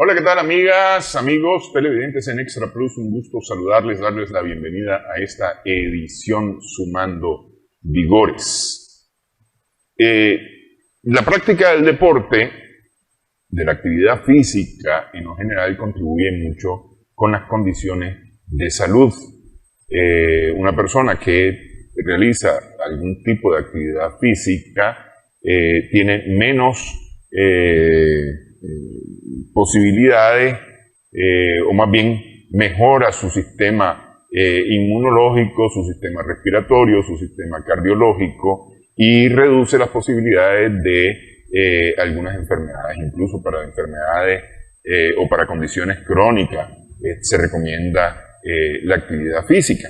Hola, ¿qué tal amigas, amigos, televidentes en Extra Plus? Un gusto saludarles, darles la bienvenida a esta edición Sumando Vigores. La práctica del deporte, de la actividad física en lo general, contribuye mucho con las condiciones de salud. Una persona que realiza algún tipo de actividad física tiene menos posibilidades, o más bien mejora su sistema inmunológico, su sistema respiratorio, su sistema cardiológico y reduce las posibilidades de algunas enfermedades, incluso para enfermedades o para condiciones crónicas se recomienda la actividad física.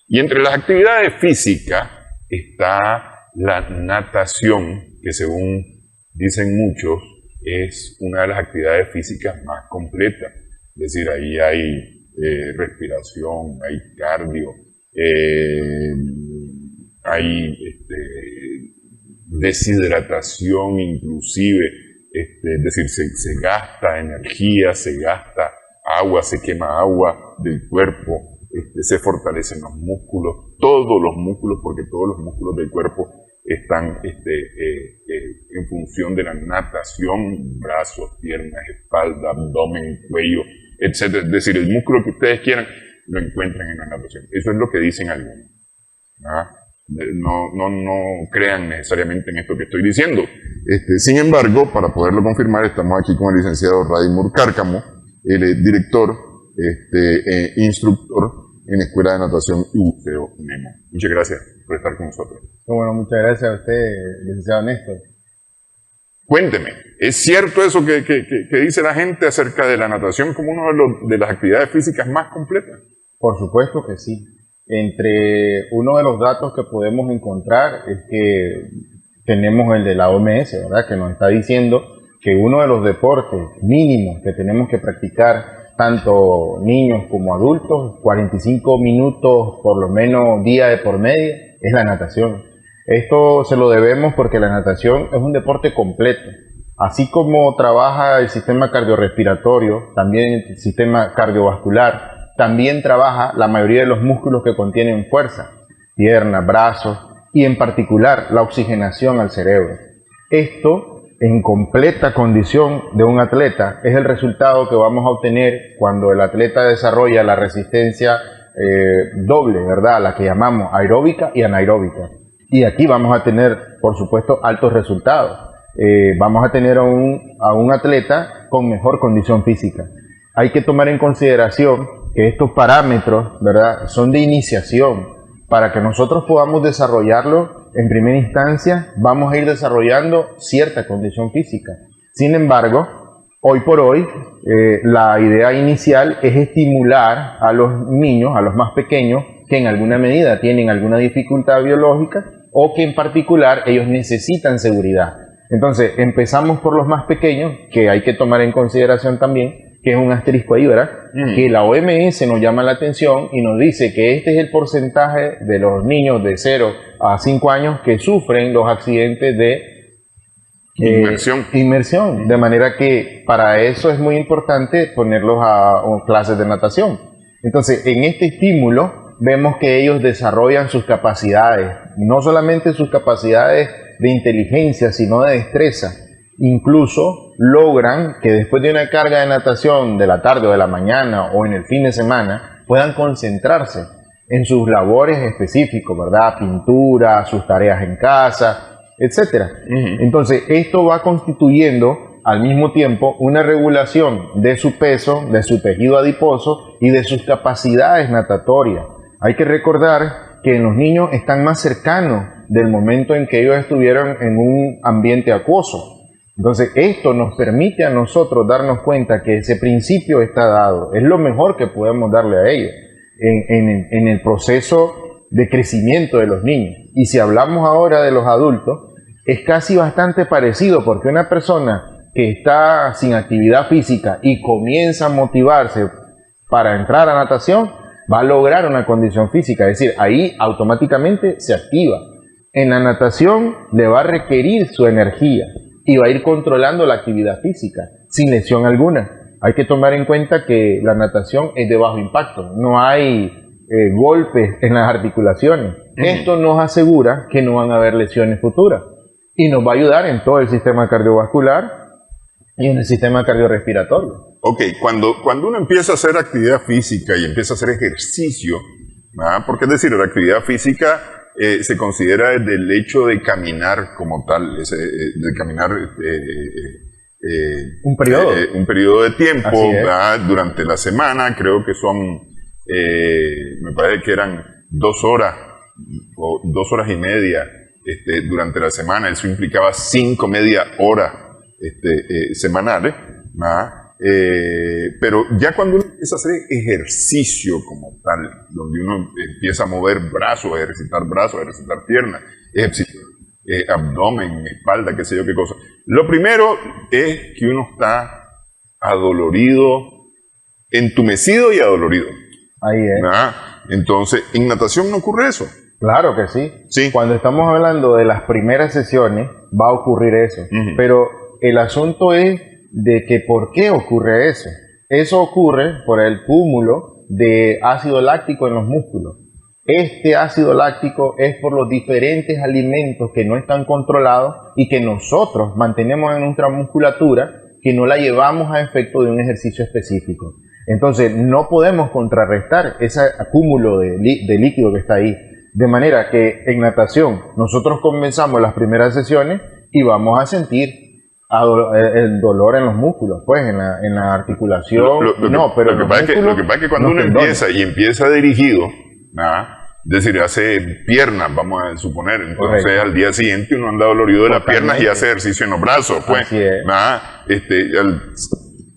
Y entre las actividades físicas está la natación, que según dicen muchos, es una de las actividades físicas más completas. Es decir, ahí hay respiración, hay cardio, hay deshidratación inclusive, es decir, se gasta energía, se gasta agua, se quema agua del cuerpo, se fortalecen los músculos, todos los músculos, porque todos los músculos del cuerpo están en función de la natación, brazos, piernas, espalda, abdomen, cuello, etc. Es decir, el músculo que ustedes quieran lo encuentran en la natación. Eso es lo que dicen algunos. No crean necesariamente en esto que estoy diciendo. Sin embargo, para poderlo confirmar, estamos aquí con el licenciado Radimur Cárcamo, el director, instructor en la Escuela de Natación y Buceo Nemo. Muchas gracias por estar con nosotros. Bueno, muchas gracias a usted, licenciado Néstor. Cuénteme, ¿es cierto eso que dice la gente acerca de la natación como una de las actividades físicas más completas? Por supuesto que sí. Entre uno de los datos que podemos encontrar es que tenemos el de la OMS, ¿verdad? Que nos está diciendo que uno de los deportes mínimos que tenemos que practicar tanto niños como adultos, 45 minutos por lo menos día de por medio, es la natación. Esto se lo debemos porque la natación es un deporte completo. Así como trabaja el sistema cardiorrespiratorio, también el sistema cardiovascular, también trabaja la mayoría de los músculos que contienen fuerza, piernas, brazos y en particular la oxigenación al cerebro. Esto en completa condición de un atleta es el resultado que vamos a obtener cuando el atleta desarrolla la resistencia doble, ¿verdad? La que llamamos aeróbica y anaeróbica. Y aquí vamos a tener, por supuesto, altos resultados. Vamos a tener a un atleta con mejor condición física. Hay que tomar en consideración que estos parámetros, ¿verdad?, son de iniciación. Para que nosotros podamos desarrollarlo, en primera instancia, vamos a ir desarrollando cierta condición física. Sin embargo, hoy por hoy, la idea inicial es estimular a los niños, a los más pequeños, que en alguna medida tienen alguna dificultad biológica o que en particular ellos necesitan seguridad. Entonces, empezamos por los más pequeños, que hay que tomar en consideración también, que es un asterisco ahí, ¿verdad? Que la OMS nos llama la atención y nos dice que este es el porcentaje de los niños de 0 a 5 años que sufren los accidentes de inmersión. De manera que para eso es muy importante ponerlos a clases de natación. Entonces, en este estímulo vemos que ellos desarrollan sus capacidades, no solamente sus capacidades de inteligencia, sino de destreza. Incluso logran que después de una carga de natación de la tarde o de la mañana o en el fin de semana puedan concentrarse en sus labores específicos, ¿verdad? Pintura, sus tareas en casa, etc. Entonces, esto va constituyendo al mismo tiempo una regulación de su peso, de su tejido adiposo y de sus capacidades natatorias. Hay que recordar que los niños están más cercanos del momento en que ellos estuvieron en un ambiente acuoso. Entonces, esto nos permite a nosotros darnos cuenta que ese principio está dado. Es lo mejor que podemos darle a ellos en el proceso de crecimiento de los niños. Y si hablamos ahora de los adultos, es casi bastante parecido, porque una persona que está sin actividad física y comienza a motivarse para entrar a natación, va a lograr una condición física. Es decir, ahí automáticamente se activa. En la natación le va a requerir su energía y va a ir controlando la actividad física sin lesión alguna. hay que tomar en cuenta que la natación es de bajo impacto, no hay golpes en las articulaciones. Esto nos asegura que no van a haber lesiones futuras y nos va a ayudar en todo el sistema cardiovascular y en el sistema cardiorrespiratorio. Ok, cuando uno empieza a hacer actividad física y empieza a hacer ejercicio, porque es decir, la actividad física se considera desde el hecho de caminar como tal, de caminar un periodo de tiempo durante la semana, creo que son, me parece que eran 2 horas o 2 horas y media durante la semana, eso implicaba 5 media horas semanales, pero ya cuando uno empieza a hacer ejercicio como tal, donde uno empieza a mover brazos, a ejercitar piernas, ejercitar abdomen, espalda, qué sé yo qué cosa. Lo primero es que uno está adolorido, entumecido y adolorido. Ahí es. Entonces, en natación no ocurre eso. Claro que sí. Sí. Cuando estamos hablando de las primeras sesiones, va a ocurrir eso. Pero el asunto es de que ¿por qué ocurre eso? Eso ocurre por el cúmulo de ácido láctico en los músculos. Este ácido láctico es por los diferentes alimentos que no están controlados y que nosotros mantenemos en nuestra musculatura, que no la llevamos a efecto de un ejercicio específico. Entonces no podemos contrarrestar ese acúmulo de líquido que está ahí. De manera que en natación nosotros comenzamos las primeras sesiones y vamos a sentir el dolor en los músculos, pues en la articulación. Lo que pasa es que cuando uno empieza dirigido, es decir, hace piernas, vamos a suponer, entonces correcto, al día siguiente uno anda dolorido de las piernas y hace ejercicio en los brazos, pues. Al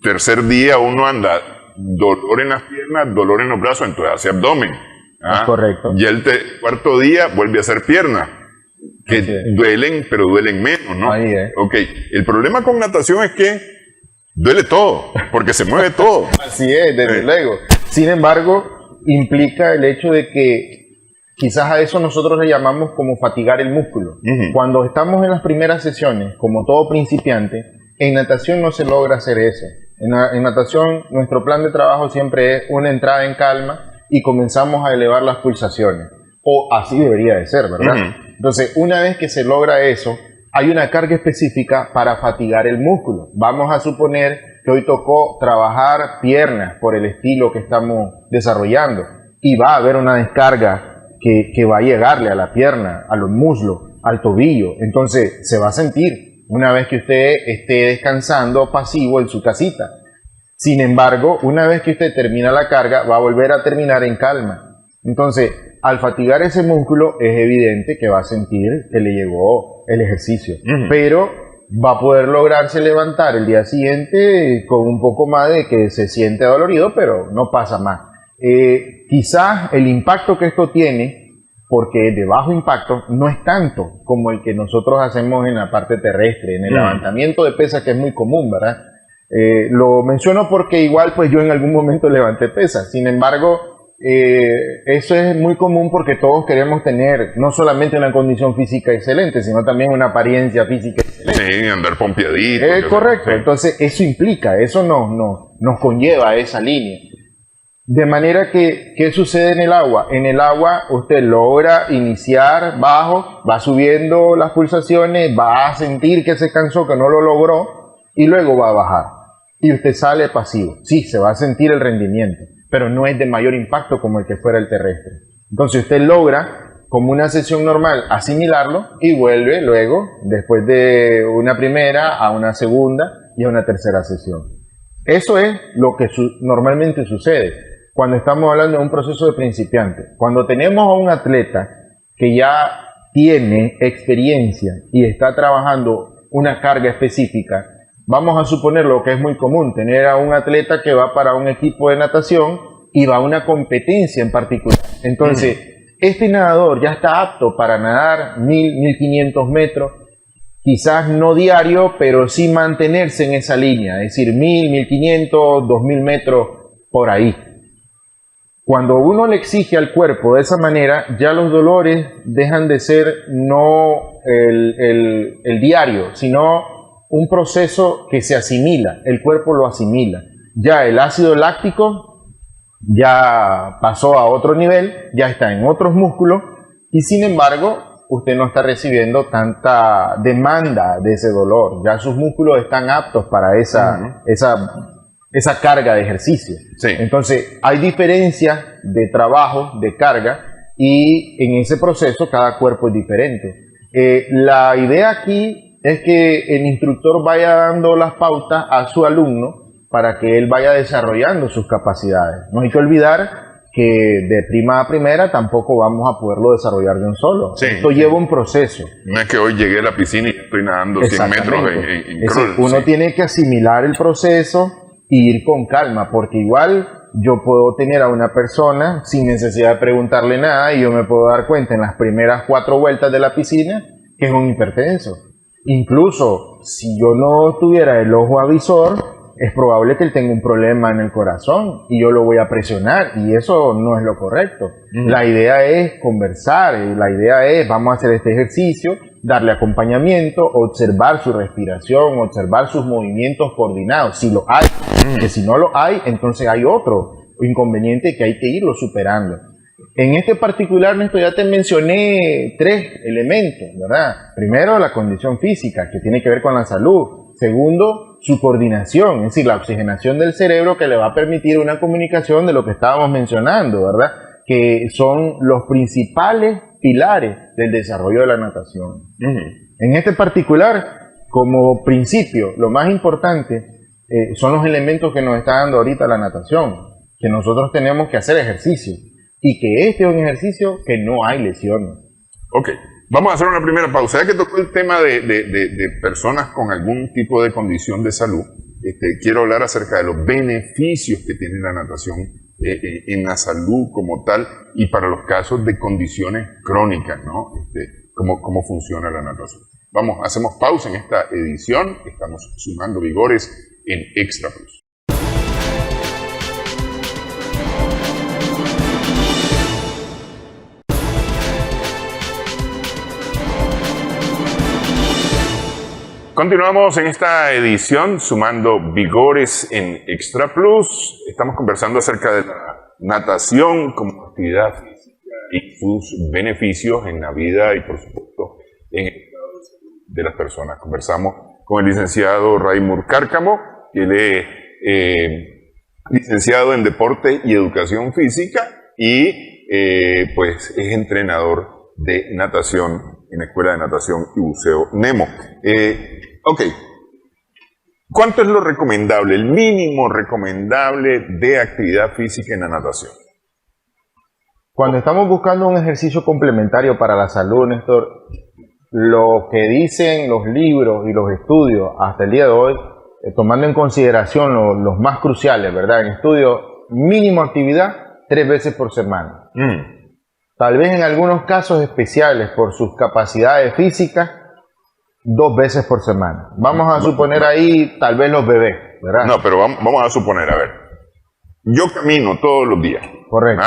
tercer día uno anda dolor en las piernas, dolor en los brazos, entonces hace abdomen. Es correcto. Y el cuarto día vuelve a hacer piernas, que duelen, pero duelen menos, ¿no? Ahí es. Ok, el problema con natación es que duele todo, porque se mueve todo. Así es, desde luego. Sin embargo, implica el hecho de que quizás a eso nosotros le llamamos como fatigar el músculo. Cuando estamos en las primeras sesiones, como todo principiante, en natación no se logra hacer eso. En natación, nuestro plan de trabajo siempre es una entrada en calma y comenzamos a elevar las pulsaciones. O así debería de ser, ¿verdad? Entonces, una vez que se logra eso, hay una carga específica para fatigar el músculo. Vamos a suponer que hoy tocó trabajar piernas por el estilo que estamos desarrollando y va a haber una descarga que va a llegarle a la pierna, a los muslos, al tobillo. Entonces, se va a sentir una vez que usted esté descansando pasivo en su casita. Sin embargo, una vez que usted termina la carga, va a volver a terminar en calma. Entonces, al fatigar ese músculo, es evidente que va a sentir que le llegó el ejercicio. Pero va a poder lograrse levantar el día siguiente con un poco más de que se siente dolorido, pero no pasa más. Quizás el impacto que esto tiene, porque de bajo impacto, no es tanto como el que nosotros hacemos en la parte terrestre, en el levantamiento de pesas, que es muy común, ¿verdad? Lo menciono porque igual pues yo en algún momento levanté pesas. Sin embargo, eso es muy común porque todos queremos tener no solamente una condición física excelente, sino también una apariencia física excelente. Sí, andar pompeadito. Correcto. Sí. Entonces eso implica, eso nos conlleva a esa línea. De manera que, ¿qué sucede en el agua? En el agua usted logra iniciar bajo, va subiendo las pulsaciones, va a sentir que se cansó, que no lo logró, y luego va a bajar. Y usted sale pasivo. Sí, se va a sentir el rendimiento, pero no es de mayor impacto como el que fuera el terrestre. Entonces usted logra, como una sesión normal, asimilarlo y vuelve luego, después de una primera, a una segunda y a una tercera sesión. Eso es lo que normalmente sucede cuando estamos hablando de un proceso de principiante. Cuando tenemos a un atleta que ya tiene experiencia y está trabajando una carga específica, vamos a suponer lo que es muy común, tener a un atleta que va para un equipo de natación y va a una competencia en particular. Entonces, este nadador ya está apto para nadar 1000, 1500 metros, quizás no diario, pero sí mantenerse en esa línea, es decir, 1000, 1500, 2000 metros por ahí. Cuando uno le exige al cuerpo de esa manera, ya los dolores dejan de ser no el diario, sino un proceso que se asimila, el cuerpo lo asimila. ya el ácido láctico ya pasó a otro nivel, ya está en otros músculos y sin embargo usted no está recibiendo tanta demanda de ese dolor. Ya sus músculos están aptos para esa carga de ejercicio. Sí. Entonces, hay diferencias de trabajo, de carga, y en ese proceso cada cuerpo es diferente. La idea aquí es que el instructor vaya dando las pautas a su alumno para que él vaya desarrollando sus capacidades. No hay que olvidar que de prima a primera tampoco vamos a poderlo desarrollar de un solo. Sí, Esto lleva un proceso. No es que hoy llegué a la piscina y estoy nadando 100 metros en crawl. Uno tiene que asimilar el proceso y ir con calma, porque igual yo puedo tener a una persona sin necesidad de preguntarle nada y yo me puedo dar cuenta en las primeras 4 vueltas de la piscina que es un hipertenso. Incluso si yo no tuviera el ojo avisor, es probable que él tenga un problema en el corazón y yo lo voy a presionar y eso no es lo correcto. La idea es conversar, la idea es vamos a hacer este ejercicio, darle acompañamiento, observar su respiración, observar sus movimientos coordinados, si lo hay, que si no lo hay, entonces hay otro inconveniente que hay que irlo superando. En este particular, Néstor, ya te mencioné 3 elementos, ¿verdad? Primero, la condición física, que tiene que ver con la salud. Segundo, su coordinación, es decir, la oxigenación del cerebro que le va a permitir una comunicación de lo que estábamos mencionando, ¿verdad? Que son los principales pilares del desarrollo de la natación. En este particular, como principio, lo más importante son los elementos que nos está dando ahorita la natación, que nosotros tenemos que hacer ejercicio y que este es un ejercicio que no hay lesiones. Ok, vamos a hacer una primera pausa. Ya que tocó el tema de personas con algún tipo de condición de salud, quiero hablar acerca de los beneficios que tiene la natación en la salud como tal y para los casos de condiciones crónicas, ¿no? Cómo funciona la natación. Vamos, hacemos pausa en esta edición. Estamos sumando vigores en Extra Plus. Continuamos en esta edición sumando vigores en Extra Plus. Estamos conversando acerca de la natación como actividad física y sus beneficios en la vida y por supuesto en el estado de salud de las personas. Conversamos con el licenciado Raimur Cárcamo, que él es licenciado en Deporte y Educación Física y pues es entrenador de natación en la Escuela de Natación y Buceo Nemo. Ok, ¿cuánto es lo recomendable, el mínimo recomendable de actividad física en la natación? Cuando estamos buscando un ejercicio complementario para la salud, Néstor, lo que dicen los libros y los estudios hasta el día de hoy, tomando en consideración los más cruciales, ¿verdad? En estudio, mínimo actividad 3 veces por semana. Tal vez en algunos casos especiales por sus capacidades físicas, 2 veces por semana. Vamos a suponer ahí tal vez los bebés, ¿verdad? No, pero vamos a suponer, a ver. Yo camino todos los días. Correcto.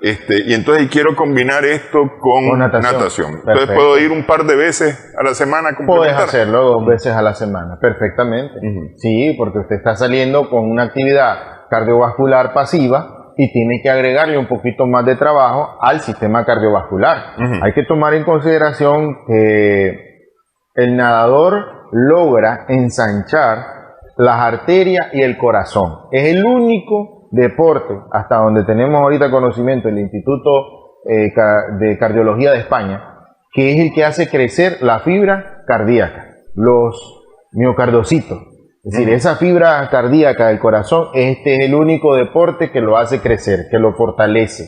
Y entonces quiero combinar esto con natación. Entonces puedo ir un par de veces a la semana. Puedes hacerlo 2 veces a la semana, perfectamente. Sí, porque usted está saliendo con una actividad cardiovascular pasiva y tiene que agregarle un poquito más de trabajo al sistema cardiovascular. Hay que tomar en consideración que el nadador logra ensanchar las arterias y el corazón. Es el único deporte, hasta donde tenemos ahorita conocimiento, el Instituto de Cardiología de España, que es el que hace crecer la fibra cardíaca, los miocardiocitos. Es decir, esa fibra cardíaca del corazón, este es el único deporte que lo hace crecer, que lo fortalece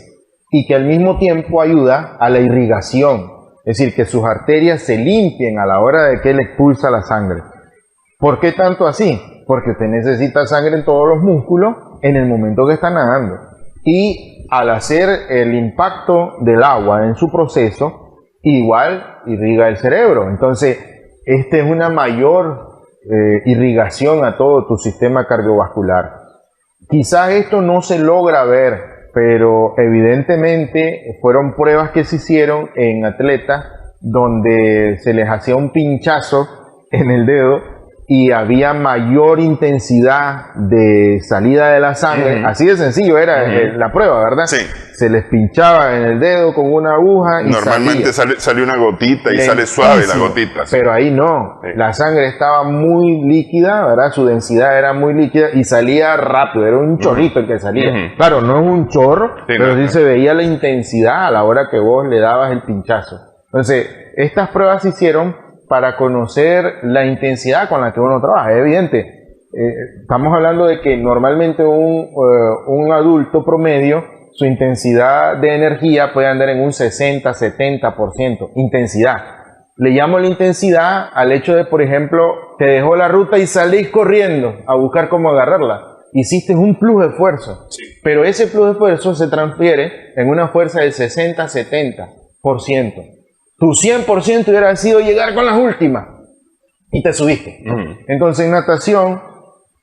y que al mismo tiempo ayuda a la irrigación. Es decir, que sus arterias se limpien a la hora de que él expulsa la sangre. ¿Por qué tanto así? Porque usted necesita sangre en todos los músculos en el momento que está nadando. Y al hacer el impacto del agua en su proceso, igual irriga el cerebro. Entonces, esta es una mayor irrigación a todo tu sistema cardiovascular. Quizás esto no se logra ver, pero evidentemente fueron pruebas que se hicieron en atletas donde se les hacía un pinchazo en el dedo y había mayor intensidad de salida de la sangre. Así de sencillo era la prueba, ¿verdad? Sí. Se les pinchaba en el dedo con una aguja y normalmente sale una gotita y sale suave la gotita. Sí. Pero ahí no, la sangre estaba muy líquida, ¿verdad? Su densidad era muy líquida y salía rápido, era un chorrito el que salía. Claro, no es un chorro, pero sí se veía la intensidad a la hora que vos le dabas el pinchazo. Entonces, estas pruebas se hicieron para conocer la intensidad con la que uno trabaja. Es evidente, estamos hablando de que normalmente un adulto promedio, su intensidad de energía puede andar en un 60-70%, intensidad. Le llamo la intensidad al hecho de, por ejemplo, te dejó la ruta y salís corriendo a buscar cómo agarrarla. Hiciste un plus de esfuerzo, pero ese plus de esfuerzo se transfiere en una fuerza del 60-70%. Tu 100% hubiera sido llegar con las últimas y te subiste. Entonces en natación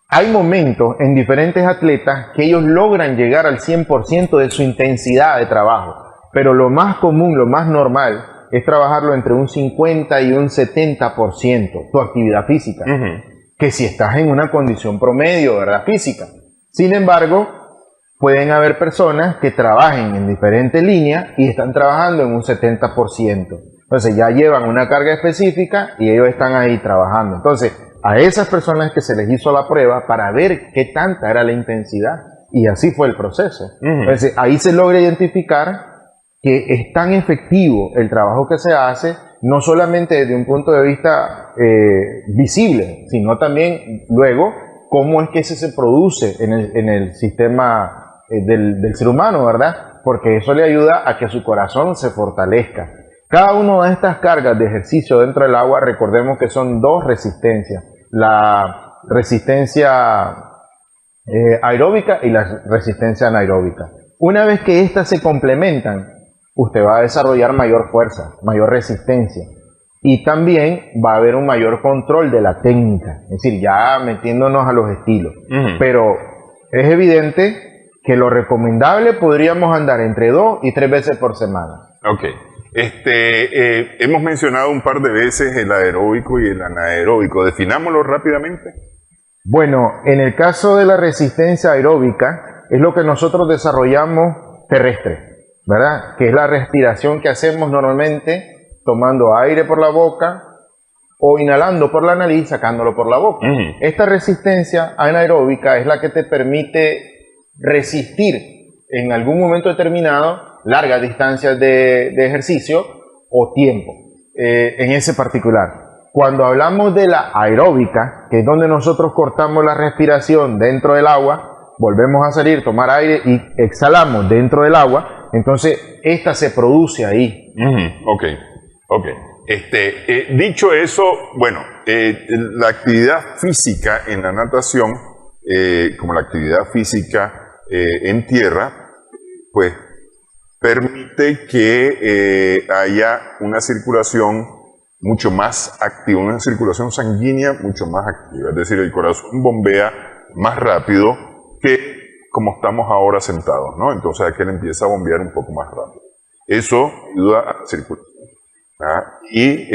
hay momentos en diferentes atletas que ellos logran llegar al 100% de su intensidad de trabajo, pero lo más común, lo más normal es trabajarlo entre un 50 y un 70% tu actividad física, que si estás en una condición promedio, ¿verdad? Física. Sin embargo, pueden haber personas que trabajen en diferentes líneas y están trabajando en un 70%. Entonces ya llevan una carga específica y ellos están ahí trabajando. Entonces, a esas personas que se les hizo la prueba para ver qué tanta era la intensidad. Y así fue el proceso. Entonces, ahí se logra identificar que es tan efectivo el trabajo que se hace, no solamente desde un punto de vista visible, sino también luego cómo es que ese se produce en el sistema del ser humano, ¿verdad? Porque eso le ayuda a que su corazón se fortalezca. Cada una de estas cargas de ejercicio dentro del agua, recordemos que son dos resistencias. La resistencia aeróbica y la resistencia anaeróbica. Una vez que estas se complementan, usted va a desarrollar mayor fuerza, mayor resistencia. Y también va a haber un mayor control de la técnica. Es decir, ya metiéndonos a los estilos. Pero es evidente que lo recomendable podríamos andar entre 2 y 3 veces por semana. Ok. Hemos mencionado un par de veces el aeróbico y el anaeróbico. Definámoslo rápidamente. Bueno, en el caso de la resistencia aeróbica, es lo que nosotros desarrollamos terrestre, ¿verdad? Que es la respiración que hacemos normalmente tomando aire por la boca o inhalando por la nariz, sacándolo por la boca. Esta resistencia anaeróbica es la que te permite resistir en algún momento determinado largas distancias de ejercicio o tiempo en ese particular. Cuando hablamos de la aeróbica, que es donde nosotros cortamos la respiración dentro del agua, volvemos a salir, tomar aire y exhalamos dentro del agua, entonces esta se produce ahí. Ok. Dicho eso, bueno, la actividad física en la natación, como la actividad física en tierra, pues permite que haya una circulación mucho más activa, una circulación sanguínea mucho más activa. Es decir, el corazón bombea más rápido que como estamos ahora sentados, ¿no? Entonces aquel empieza a bombear un poco más rápido. Eso ayuda a la circulación. Y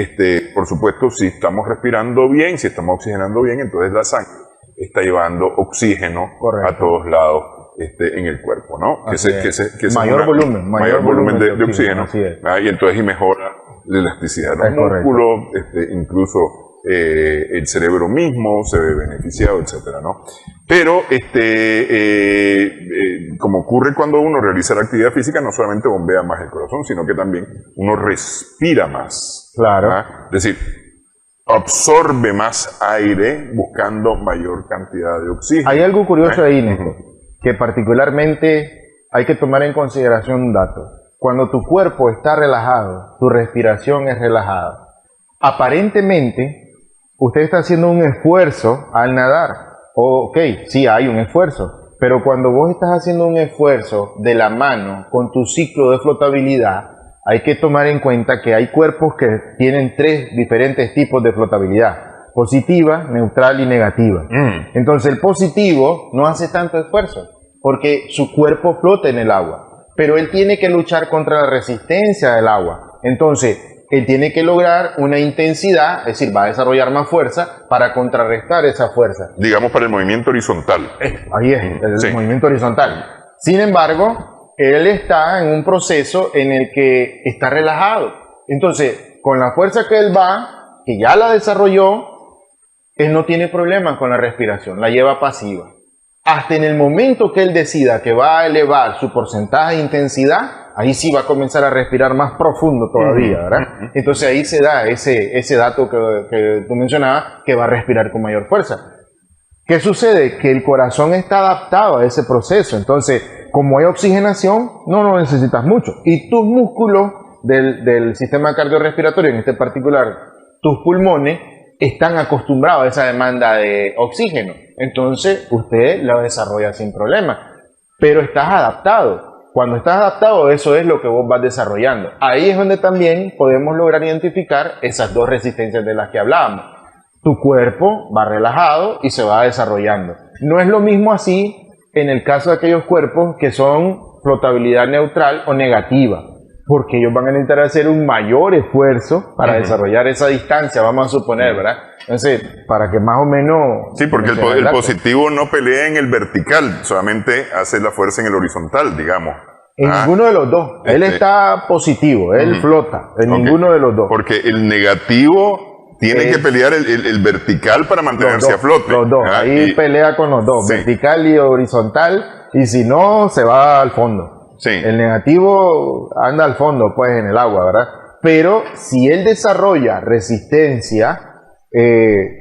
por supuesto, si estamos respirando bien, si estamos oxigenando bien, entonces la sangre está llevando oxígeno a todos lados en el cuerpo, ¿no? Mayor volumen de oxígeno. Y entonces mejora la elasticidad de los músculos, incluso el cerebro mismo se ve beneficiado, etcétera, ¿no? Pero como ocurre cuando uno realiza la actividad física, no solamente bombea más el corazón, sino que también uno respira más. Claro. Es decir, absorbe más aire buscando mayor cantidad de oxígeno. Hay algo curioso ahí, Néstor, que particularmente hay que tomar en consideración un dato. Cuando tu cuerpo está relajado, tu respiración es relajada. Aparentemente, usted está haciendo un esfuerzo al nadar. Ok, sí hay un esfuerzo, pero cuando vos estás haciendo un esfuerzo de la mano con tu ciclo de flotabilidad, hay que tomar en cuenta que hay cuerpos que tienen 3 diferentes tipos de flotabilidad: positiva, neutral y negativa. Entonces el positivo no hace tanto esfuerzo porque su cuerpo flota en el agua, pero él tiene que luchar contra la resistencia del agua. Entonces él tiene que lograr una intensidad, es decir, va a desarrollar más fuerza para contrarrestar esa fuerza. Digamos para el movimiento horizontal. Ahí es, el movimiento horizontal. Sin embargo, él está en un proceso en el que está relajado. Entonces, con la fuerza que él va, que ya la desarrolló, él no tiene problemas con la respiración, la lleva pasiva. Hasta en el momento que él decida que va a elevar su porcentaje de intensidad, ahí sí va a comenzar a respirar más profundo todavía, ¿verdad? Entonces ahí se da ese dato que tú mencionabas, que va a respirar con mayor fuerza. ¿Qué sucede? Que el corazón está adaptado a ese proceso. Entonces, como hay oxigenación, no necesitas mucho. Y tus músculos del sistema cardiorrespiratorio, en este particular tus pulmones, están acostumbrados a esa demanda de oxígeno. Entonces, usted la desarrolla sin problema. Pero estás adaptado. Cuando estás adaptado, eso es lo que vos vas desarrollando. Ahí es donde también podemos lograr identificar esas dos resistencias de las que hablábamos. Tu cuerpo va relajado y se va desarrollando. No es lo mismo así en el caso de aquellos cuerpos que son flotabilidad neutral o negativa, porque ellos van a necesitar hacer un mayor esfuerzo para desarrollar esa distancia, vamos a suponer, ¿verdad? Entonces, para que más o menos... Sí, porque el positivo no pelea en el vertical, solamente hace la fuerza en el horizontal, digamos. En ninguno de los dos. Él está positivo, él flota, en ninguno de los dos. Porque el negativo tiene que pelear el vertical para mantenerse a flote. Los dos, ahí pelea con los dos, vertical y horizontal, y si no, se va al fondo. Sí. El negativo anda al fondo, pues, en el agua, ¿verdad? Pero si él desarrolla resistencia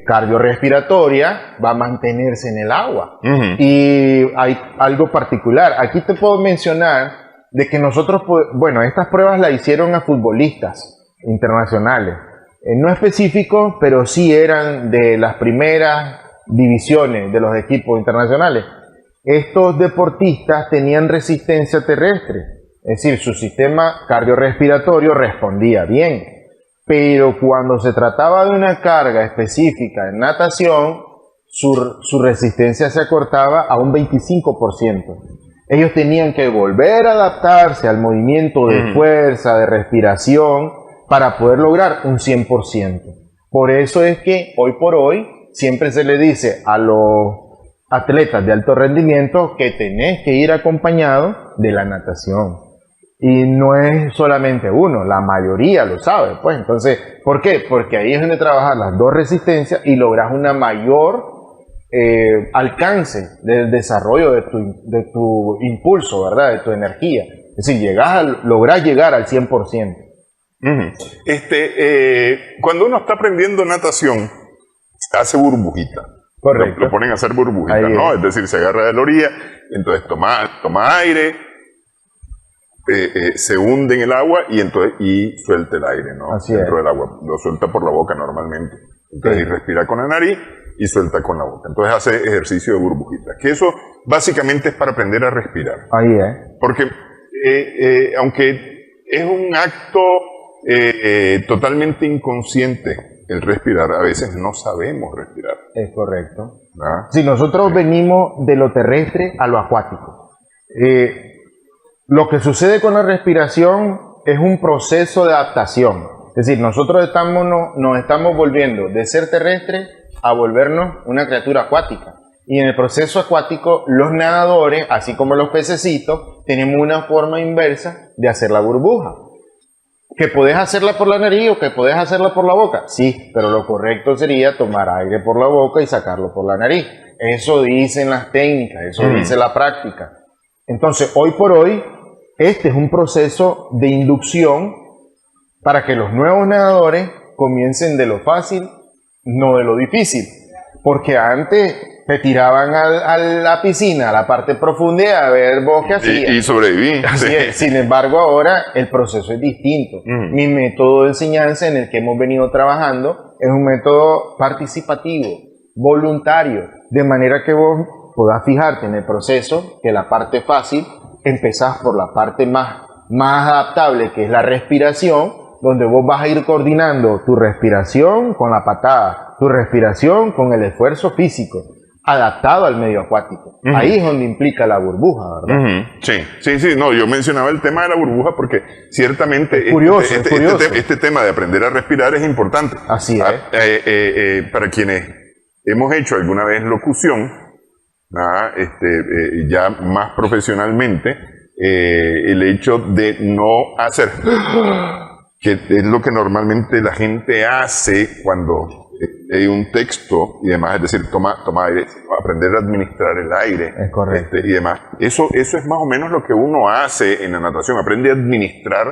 cardiorrespiratoria, va a mantenerse en el agua. Y hay algo particular. Aquí te puedo mencionar de que nosotros, bueno, estas pruebas las hicieron a futbolistas internacionales. No específicos, pero sí eran de las primeras divisiones de los equipos internacionales. Estos deportistas tenían resistencia terrestre, es decir, su sistema cardiorrespiratorio respondía bien, pero cuando se trataba de una carga específica en natación, su resistencia se acortaba a un 25%. Ellos tenían que volver a adaptarse al movimiento de fuerza, de respiración, para poder lograr un 100%. Por eso es que hoy por hoy siempre se le dice a los atletas de alto rendimiento que tenés que ir acompañado de la natación. Y no es solamente uno, la mayoría lo sabe, pues. Entonces, ¿por qué? Porque ahí es donde trabajas las dos resistencias y logras una mayor alcance del desarrollo de tu impulso, ¿verdad? De tu energía. Es decir, lográs llegar al 100%. Cuando uno está aprendiendo natación, hace burbujita. Correcto. Lo ponen a hacer burbujitas, ¿no? Es decir, se agarra de la orilla, entonces toma aire, se hunde en el agua y suelta el aire, ¿no? Así dentro es. del agua. Lo suelta por la boca normalmente. Entonces, y respira con la nariz y suelta con la boca. Entonces hace ejercicio de burbujitas. Que eso básicamente es para aprender a respirar. Ahí es. Porque aunque es un acto totalmente inconsciente el respirar, a veces no sabemos respirar. Es correcto. ¿Verdad? Si nosotros venimos de lo terrestre a lo acuático, lo que sucede con la respiración es un proceso de adaptación. Es decir, nosotros nos estamos volviendo de ser terrestre a volvernos una criatura acuática. Y en el proceso acuático, los nadadores, así como los pececitos, tenemos una forma inversa de hacer la burbuja. ¿Que podés hacerla por la nariz o que podés hacerla por la boca? Sí, pero lo correcto sería tomar aire por la boca y sacarlo por la nariz. Eso dicen las técnicas, eso dice la práctica. Entonces, hoy por hoy, este es un proceso de inducción para que los nuevos nadadores comiencen de lo fácil, no de lo difícil. Porque antes te tiraban a la piscina, a la parte profunda, a ver vos qué hacías. Y sobreviví. Así es. Sin embargo, ahora el proceso es distinto. Mi método de enseñanza en el que hemos venido trabajando es un método participativo, voluntario, de manera que vos podás fijarte en el proceso, que la parte fácil, empezás por la parte más adaptable, que es la respiración, donde vos vas a ir coordinando tu respiración con la patada, tu respiración con el esfuerzo físico. adaptado al medio acuático. Ahí es donde implica la burbuja, ¿verdad? Sí, no, yo mencionaba el tema de la burbuja porque ciertamente es curioso, este tema de aprender a respirar es importante. Así es. Para quienes hemos hecho alguna vez locución, ya más profesionalmente, el hecho de no hacer, que es lo que normalmente la gente hace cuando hay un texto y demás, es decir, toma aire, aprender a administrar el aire. Es correcto. Y demás. Eso es más o menos lo que uno hace en la natación, aprende a administrar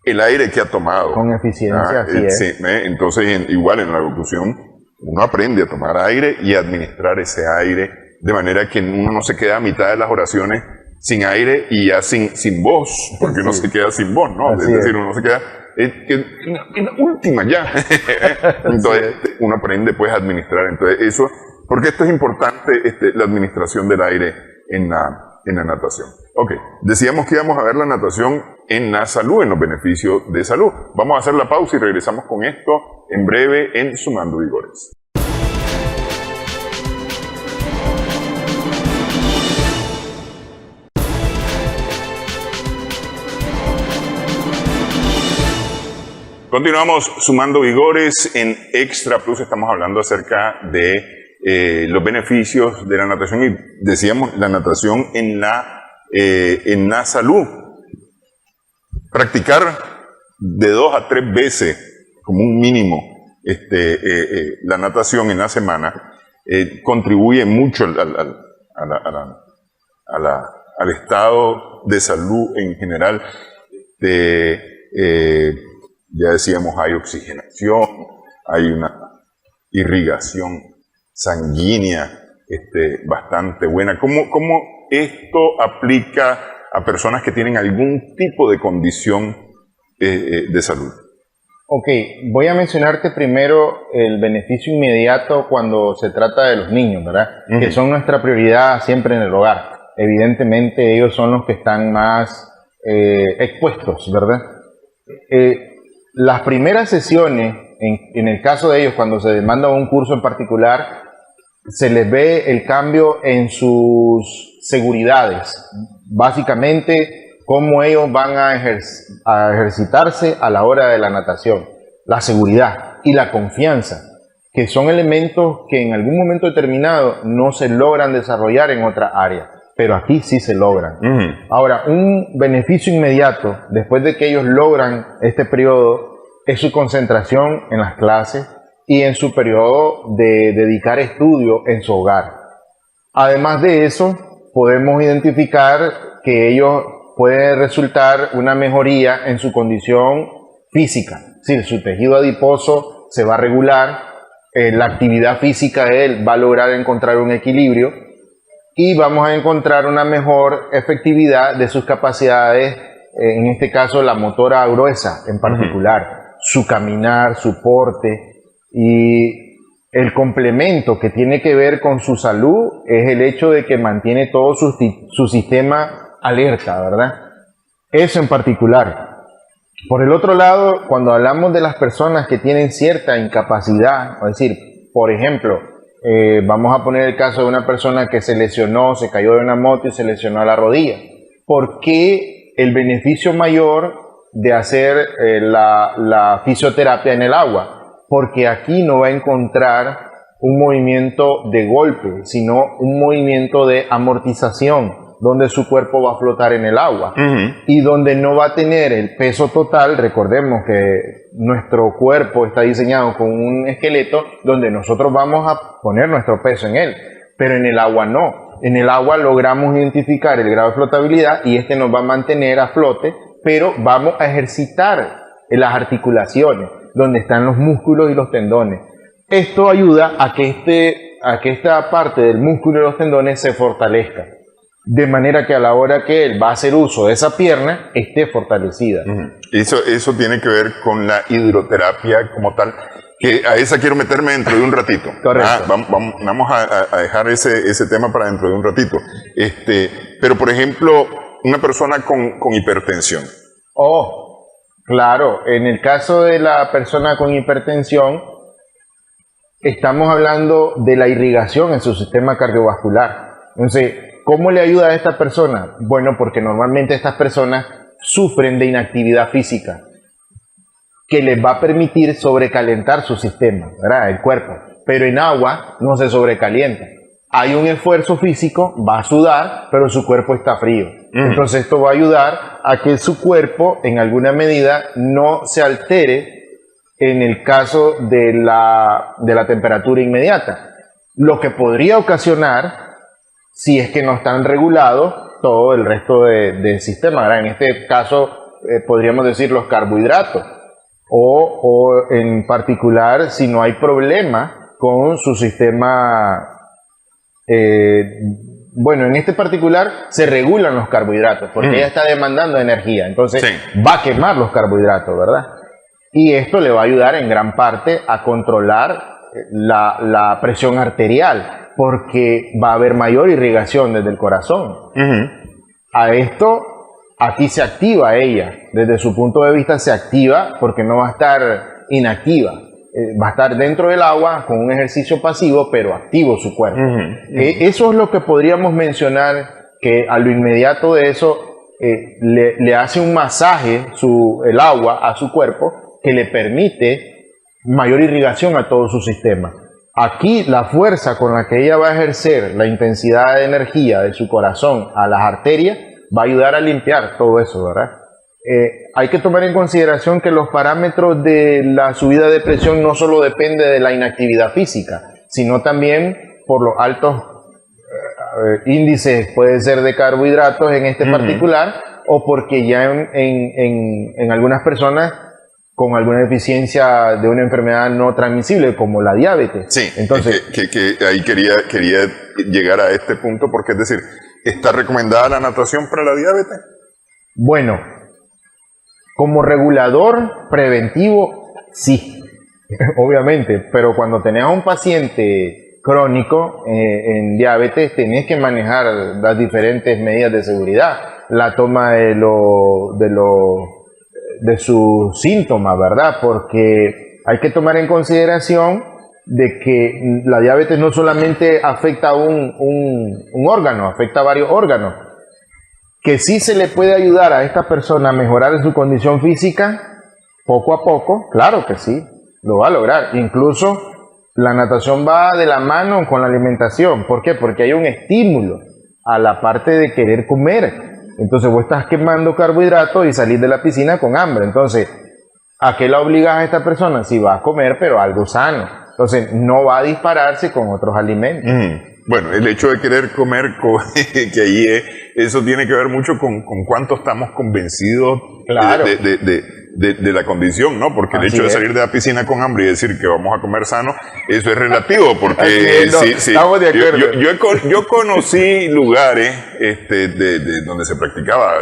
el aire que ha tomado. Con eficiencia, así es. Sí, entonces, igual en la locución, uno aprende a tomar aire y a administrar ese aire, de manera que uno no se queda a mitad de las oraciones sin aire y ya sin voz, porque uno se queda sin voz, ¿no? Es decir, uno se queda en la última ya. Entonces, uno aprende pues a administrar. Entonces, eso, porque esto es importante, la administración del aire en la natación. Ok, decíamos que íbamos a ver la natación en la salud, en los beneficios de salud. Vamos a hacer la pausa y regresamos con esto en breve en Sumando Vigores. Continuamos Sumando Vigores en Extra Plus. Estamos hablando acerca de los beneficios de la natación y decíamos la natación en la salud. Practicar de 2 a 3 veces como un mínimo la natación en la semana contribuye mucho al estado de salud en general. Ya decíamos, hay oxigenación, hay una irrigación sanguínea bastante buena. ¿Cómo esto aplica a personas que tienen algún tipo de condición de salud? Ok, voy a mencionarte primero el beneficio inmediato cuando se trata de los niños, ¿verdad? Que son nuestra prioridad siempre en el hogar. Evidentemente ellos son los que están más expuestos, ¿verdad? Las primeras sesiones, en el caso de ellos, cuando se demanda un curso en particular, se les ve el cambio en sus seguridades. Básicamente, cómo ellos van a ejercitarse a la hora de la natación. La seguridad y la confianza, que son elementos que en algún momento determinado no se logran desarrollar en otra área, pero aquí sí se logran. Ahora, un beneficio inmediato, después de que ellos logran este periodo, es su concentración en las clases y en su periodo de dedicar estudio en su hogar. Además de eso, podemos identificar que ellos pueden resultar una mejoría en su condición física. Sí, su tejido adiposo se va a regular, la actividad física de él va a lograr encontrar un equilibrio y vamos a encontrar una mejor efectividad de sus capacidades, en este caso la motora gruesa en particular. Su caminar, su porte, y el complemento que tiene que ver con su salud es el hecho de que mantiene todo su sistema alerta, ¿verdad? Eso en particular. Por el otro lado, cuando hablamos de las personas que tienen cierta incapacidad, es decir, por ejemplo, vamos a poner el caso de una persona que se lesionó, se cayó de una moto y se lesionó la rodilla. ¿Por qué el beneficio mayor de hacer la fisioterapia en el agua? Porque aquí no va a encontrar un movimiento de golpe, sino un movimiento de amortización, donde su cuerpo va a flotar en el agua y donde no va a tener el peso total. Recordemos que nuestro cuerpo está diseñado con un esqueleto donde nosotros vamos a poner nuestro peso en él, pero en el agua no. En el agua logramos identificar el grado de flotabilidad y este nos va a mantener a flote, pero vamos a ejercitar en las articulaciones, donde están los músculos y los tendones. Esto ayuda a que esta parte del músculo y los tendones se fortalezca, de manera que a la hora que él va a hacer uso de esa pierna, esté fortalecida. Eso tiene que ver con la hidroterapia como tal, que a esa quiero meterme dentro de un ratito. Correcto. Vamos a dejar ese tema para dentro de un ratito. Pero, por ejemplo, una persona con hipertensión. Oh, claro. En el caso de la persona con hipertensión, estamos hablando de la irrigación en su sistema cardiovascular. Entonces, ¿cómo le ayuda a esta persona? Bueno, porque normalmente estas personas sufren de inactividad física, que les va a permitir sobrecalentar su sistema, ¿verdad? El cuerpo. Pero en agua no se sobrecalienta. Hay un esfuerzo físico, va a sudar, pero su cuerpo está frío. Entonces esto va a ayudar a que su cuerpo, en alguna medida, no se altere en el caso de la temperatura inmediata. Lo que podría ocasionar, si es que no están regulados todo el resto del sistema, ¿verdad? En este caso, podríamos decir los carbohidratos. O en particular, si no hay problema con su sistema, bueno, en este particular se regulan los carbohidratos, porque ella está demandando energía, entonces va a quemar los carbohidratos, ¿verdad? Y esto le va a ayudar en gran parte a controlar la presión arterial, porque va a haber mayor irrigación desde el corazón. A esto, aquí se activa ella, desde su punto de vista se activa porque no va a estar inactiva, va a estar dentro del agua con un ejercicio pasivo pero activo su cuerpo. Eso es lo que podríamos mencionar, que a lo inmediato de eso le hace un masaje el agua a su cuerpo que le permite mayor irrigación a todo su sistema. Aquí la fuerza con la que ella va a ejercer la intensidad de energía de su corazón a las arterias va a ayudar a limpiar todo eso, ¿verdad? Hay que tomar en consideración que los parámetros de la subida de presión no solo depende de la inactividad física, sino también por los altos índices, puede ser de carbohidratos en este particular, o porque ya en algunas personas con alguna deficiencia de una enfermedad no transmisible como la diabetes. Sí, entonces que ahí quería llegar a este punto, porque es decir, ¿está recomendada la natación para la diabetes? Bueno, como regulador preventivo, sí, obviamente, pero cuando tenés a un paciente crónico en diabetes, tenés que manejar las diferentes medidas de seguridad, la toma de sus síntomas, ¿verdad? Porque hay que tomar en consideración de que la diabetes no solamente afecta a un órgano, afecta a varios órganos. Que sí se le puede ayudar a esta persona a mejorar su condición física poco a poco, claro que sí, lo va a lograr. Incluso la natación va de la mano con la alimentación. ¿Por qué? Porque hay un estímulo a la parte de querer comer. Entonces vos estás quemando carbohidratos y salís de la piscina con hambre. Entonces, ¿a qué la obligas a esta persona? Si va a comer, pero algo sano. Entonces, no va a dispararse con otros alimentos. Bueno, el hecho de querer comer, que ahí eso tiene que ver mucho con cuánto estamos convencidos de la condición, ¿no? Porque el hecho de salir de la piscina con hambre y decir que vamos a comer sano, eso es relativo, porque estamos de acuerdo. Yo conocí lugares donde se practicaba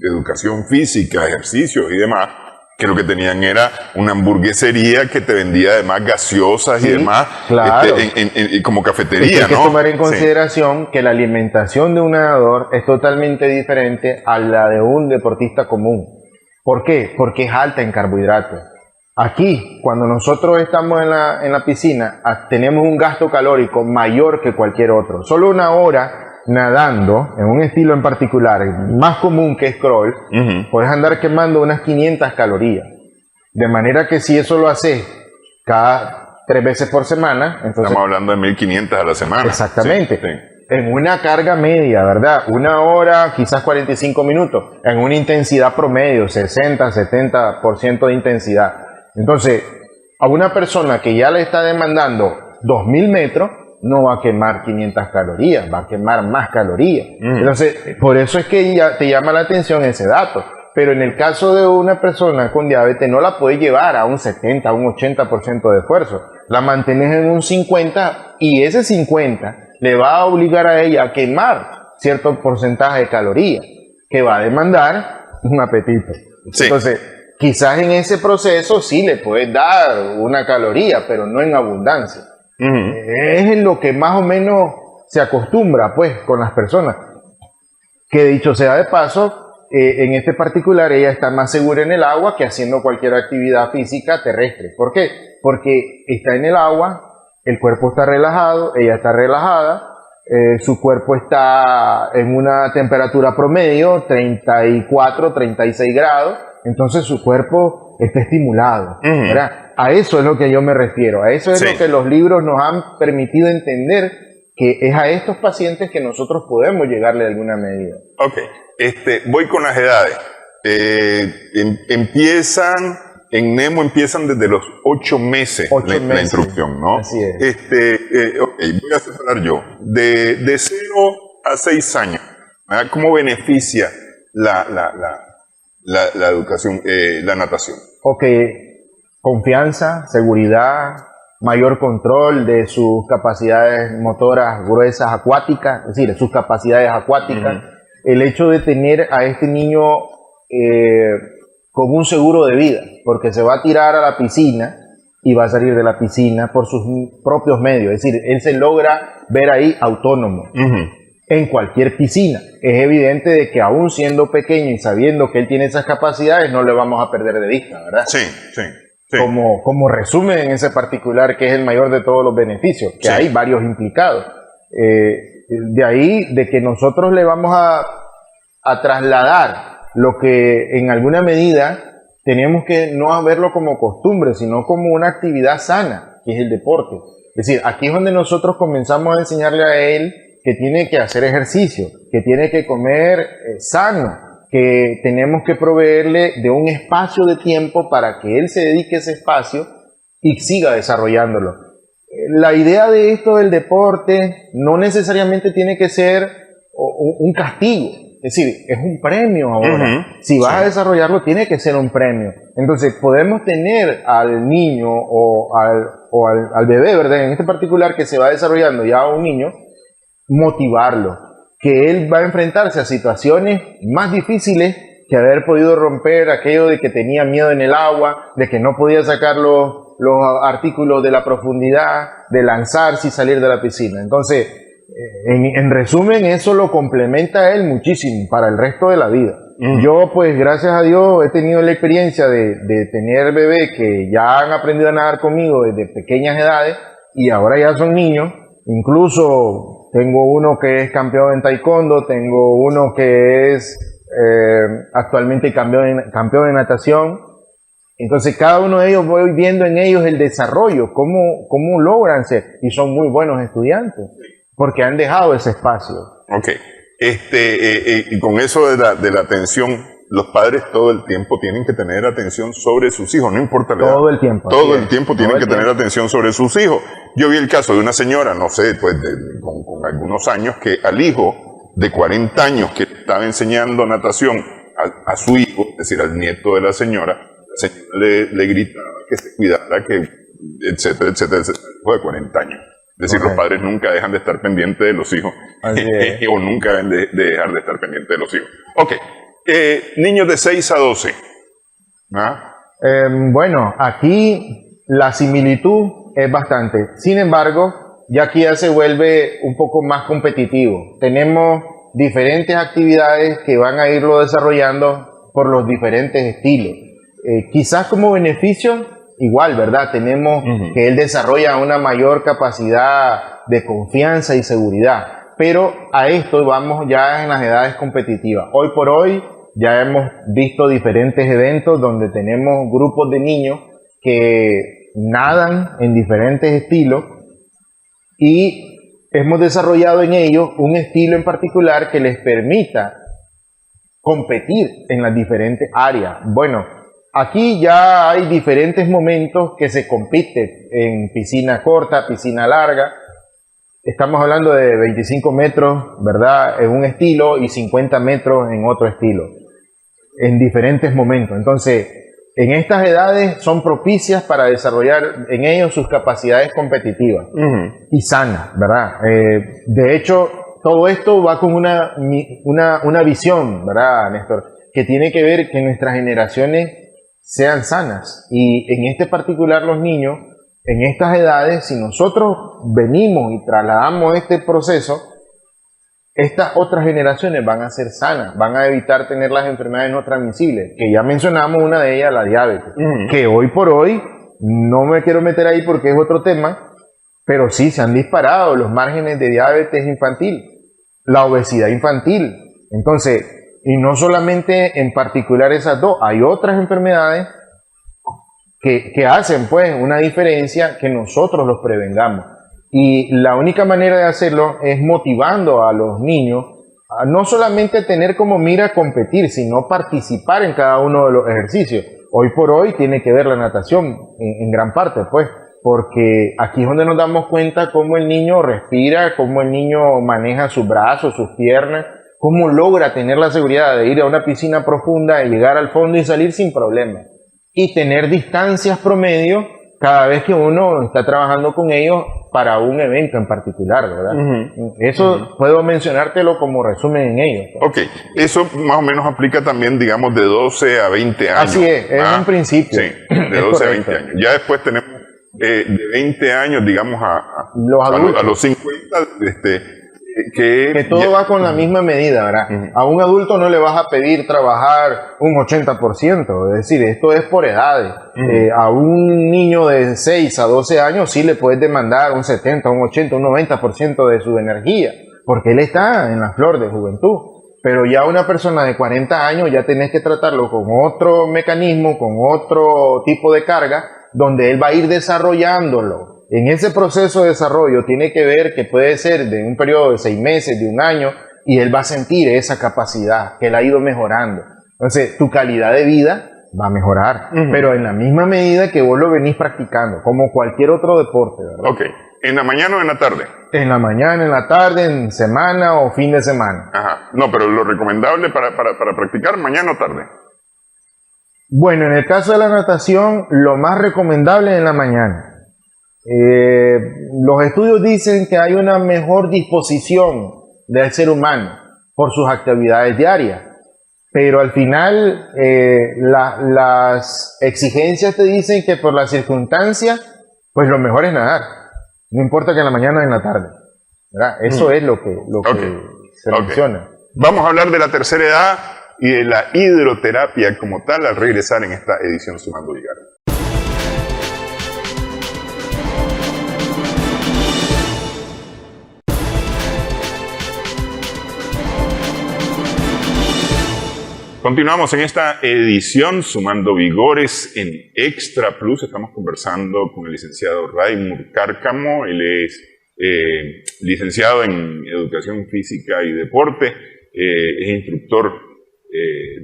educación física, ejercicios y demás, que lo que tenían era una hamburguesería que te vendía además gaseosas y demás, claro. Como cafetería, hay que tomar en consideración que la alimentación de un nadador es totalmente diferente a la de un deportista común. ¿Por qué? Porque es alta en carbohidratos. Aquí, cuando nosotros estamos en la piscina, tenemos un gasto calórico mayor que cualquier otro. Solo una hora nadando, en un estilo en particular, más común que es crawl, puedes andar quemando unas 500 calorías. De manera que si eso lo haces cada 3 veces por semana, entonces... Estamos hablando de 1500 a la semana. Exactamente. Sí. En una carga media, ¿verdad? Una hora, quizás 45 minutos, en una intensidad promedio, 60-70% de intensidad. Entonces, a una persona que ya le está demandando 2000 metros, no va a quemar 500 calorías, va a quemar más calorías. Entonces, por eso es que ya te llama la atención ese dato. Pero en el caso de una persona con diabetes, no la puedes llevar a un 70, a un 80% de esfuerzo. La mantenés en un 50 y ese 50 le va a obligar a ella a quemar cierto porcentaje de calorías que va a demandar un apetito. Sí. Entonces, quizás en ese proceso sí le puedes dar una caloría, pero no en abundancia. Es en lo que más o menos se acostumbra pues con las personas, que dicho sea de paso, en este particular ella está más segura en el agua que haciendo cualquier actividad física terrestre. ¿Por qué? Porque está en el agua, el cuerpo está relajado, ella está relajada, su cuerpo está en una temperatura promedio, 34, 36 grados, entonces su cuerpo está estimulado, ¿verdad? A eso es lo que yo me refiero, a eso es lo que los libros nos han permitido entender, que es a estos pacientes que nosotros podemos llegarle de alguna medida. Ok, voy con las edades. En Nemo empiezan desde los 8 meses, la instrucción, ¿no? Así es. Ok, voy a separar yo. De 0 a 6 años, ¿verdad? ¿Cómo beneficia la educación, la natación? Ok, confianza, seguridad, mayor control de sus capacidades motoras gruesas acuáticas, es decir, sus capacidades acuáticas. El hecho de tener a este niño con un seguro de vida, porque se va a tirar a la piscina y va a salir de la piscina por sus propios medios, es decir, él se logra ver ahí autónomo en cualquier piscina. Es evidente de que aún siendo pequeño y sabiendo que él tiene esas capacidades, no le vamos a perder de vista, ¿verdad? Sí. Como resumen en ese particular, que es el mayor de todos los beneficios, que hay varios implicados. De ahí de que nosotros le vamos a trasladar lo que en alguna medida tenemos que no verlo como costumbre, sino como una actividad sana, que es el deporte. Es decir, aquí es donde nosotros comenzamos a enseñarle a él que tiene que hacer ejercicio, que tiene que comer sano, que tenemos que proveerle de un espacio de tiempo para que él se dedique a ese espacio y siga desarrollándolo. La idea de esto del deporte no necesariamente tiene que ser un castigo, es decir, es un premio ahora. Si vas a desarrollarlo, tiene que ser un premio. Entonces, podemos tener al niño o al bebé, ¿verdad? En este particular que se va desarrollando ya un niño, motivarlo, que él va a enfrentarse a situaciones más difíciles que haber podido romper aquello de que tenía miedo en el agua, de que no podía sacar los artículos de la profundidad, de lanzarse y salir de la piscina. Entonces, en resumen, eso lo complementa a él muchísimo para el resto de la vida. Yo, pues, gracias a Dios, he tenido la experiencia de tener bebés que ya han aprendido a nadar conmigo desde pequeñas edades y ahora ya son niños. Incluso tengo uno que es campeón en taekwondo, tengo uno que es actualmente campeón en natación. Entonces cada uno de ellos voy viendo en ellos el desarrollo, cómo logran ser, y son muy buenos estudiantes, porque han dejado ese espacio. Ok, y con eso de la atención, los padres todo el tiempo tienen que tener atención sobre sus hijos, no importa la edad. Todo el tiempo. Todo el tiempo tienen que tener atención sobre sus hijos. Yo vi el caso de una señora, no sé, pues con algunos años, que al hijo de 40 años que estaba enseñando natación a su hijo, es decir, al nieto de la señora le gritaba que se cuidara, que etcétera, etcétera, etcétera, el hijo de 40 años. Es decir, los padres nunca dejan de estar pendientes de los hijos, o nunca deben de dejar de estar pendientes de los hijos. Ok, niños de 6 a 12. ¿Ah? Bueno, aquí la similitud es bastante. Sin embargo, ya aquí ya se vuelve un poco más competitivo. Tenemos diferentes actividades que van a irlo desarrollando por los diferentes estilos. Quizás como beneficio, igual, ¿verdad? Tenemos que él desarrolla una mayor capacidad de confianza y seguridad. Pero a esto vamos ya en las edades competitivas. Hoy por hoy ya hemos visto diferentes eventos donde tenemos grupos de niños que nadan en diferentes estilos y hemos desarrollado en ellos un estilo en particular que les permita competir en las diferentes áreas. Bueno, aquí ya hay diferentes momentos que se compite en piscina corta, piscina larga. Estamos hablando de 25 metros, ¿verdad?, en un estilo y 50 metros en otro estilo, en diferentes momentos. Entonces, en estas edades son propicias para desarrollar en ellos sus capacidades competitivas y sanas, ¿verdad? De hecho, todo esto va con una visión, ¿verdad, Néstor?, que tiene que ver que nuestras generaciones sean sanas. Y en este particular los niños, en estas edades, si nosotros venimos y trasladamos este proceso, estas otras generaciones van a ser sanas, van a evitar tener las enfermedades no transmisibles, que ya mencionamos una de ellas, la diabetes, que hoy por hoy, no me quiero meter ahí porque es otro tema, pero sí se han disparado los márgenes de diabetes infantil, la obesidad infantil. Entonces, y no solamente en particular esas dos, hay otras enfermedades que hacen pues una diferencia que nosotros los prevengamos. Y la única manera de hacerlo es motivando a los niños a no solamente tener como mira competir, sino participar en cada uno de los ejercicios. Hoy por hoy tiene que ver la natación en gran parte, pues, porque aquí es donde nos damos cuenta cómo el niño respira, cómo el niño maneja sus brazos, sus piernas, cómo logra tener la seguridad de ir a una piscina profunda y llegar al fondo y salir sin problema. Y tener distancias promedio cada vez que uno está trabajando con ellos para un evento en particular, ¿verdad? Eso puedo mencionártelo como resumen en ello. Ok, eso más o menos aplica también, digamos, de 12 a 20 años. Así es un principio. Sí, de 12 a 20 años. Ya después tenemos de 20 años, digamos, los adultos. A los 50, que todo va con la misma medida, ¿verdad? A un adulto no le vas a pedir trabajar un 80%, es decir, esto es por edades. A un niño de 6 a 12 años sí le puedes demandar un 70, un 80, un 90% de su energía, porque él está en la flor de juventud. Pero ya una persona de 40 años ya tenés que tratarlo con otro mecanismo, con otro tipo de carga, donde él va a ir desarrollándolo. En ese proceso de desarrollo tiene que ver que puede ser de un periodo de 6 meses, de un año, y él va a sentir esa capacidad que él ha ido mejorando. Entonces, tu calidad de vida va a mejorar, pero en la misma medida que vos lo venís practicando, como cualquier otro deporte, ¿verdad? Ok. ¿En la mañana o en la tarde? En la mañana, en la tarde, en semana o fin de semana. Ajá. No, pero lo recomendable para practicar, mañana o tarde. Bueno, en el caso de la natación, lo más recomendable es en la mañana. Los estudios dicen que hay una mejor disposición del ser humano por sus actividades diarias, pero al final las exigencias te dicen que por las circunstancias, pues lo mejor es nadar, no importa que en la mañana o en la tarde, ¿verdad? Eso es lo que se menciona. Vamos a hablar de la tercera edad y de la hidroterapia como tal al regresar en esta edición Sumando Vigor. Continuamos en esta edición Sumando Vigores en Extra Plus. Estamos conversando con el licenciado Raimund Cárcamo. Él es licenciado en Educación Física y Deporte, es instructor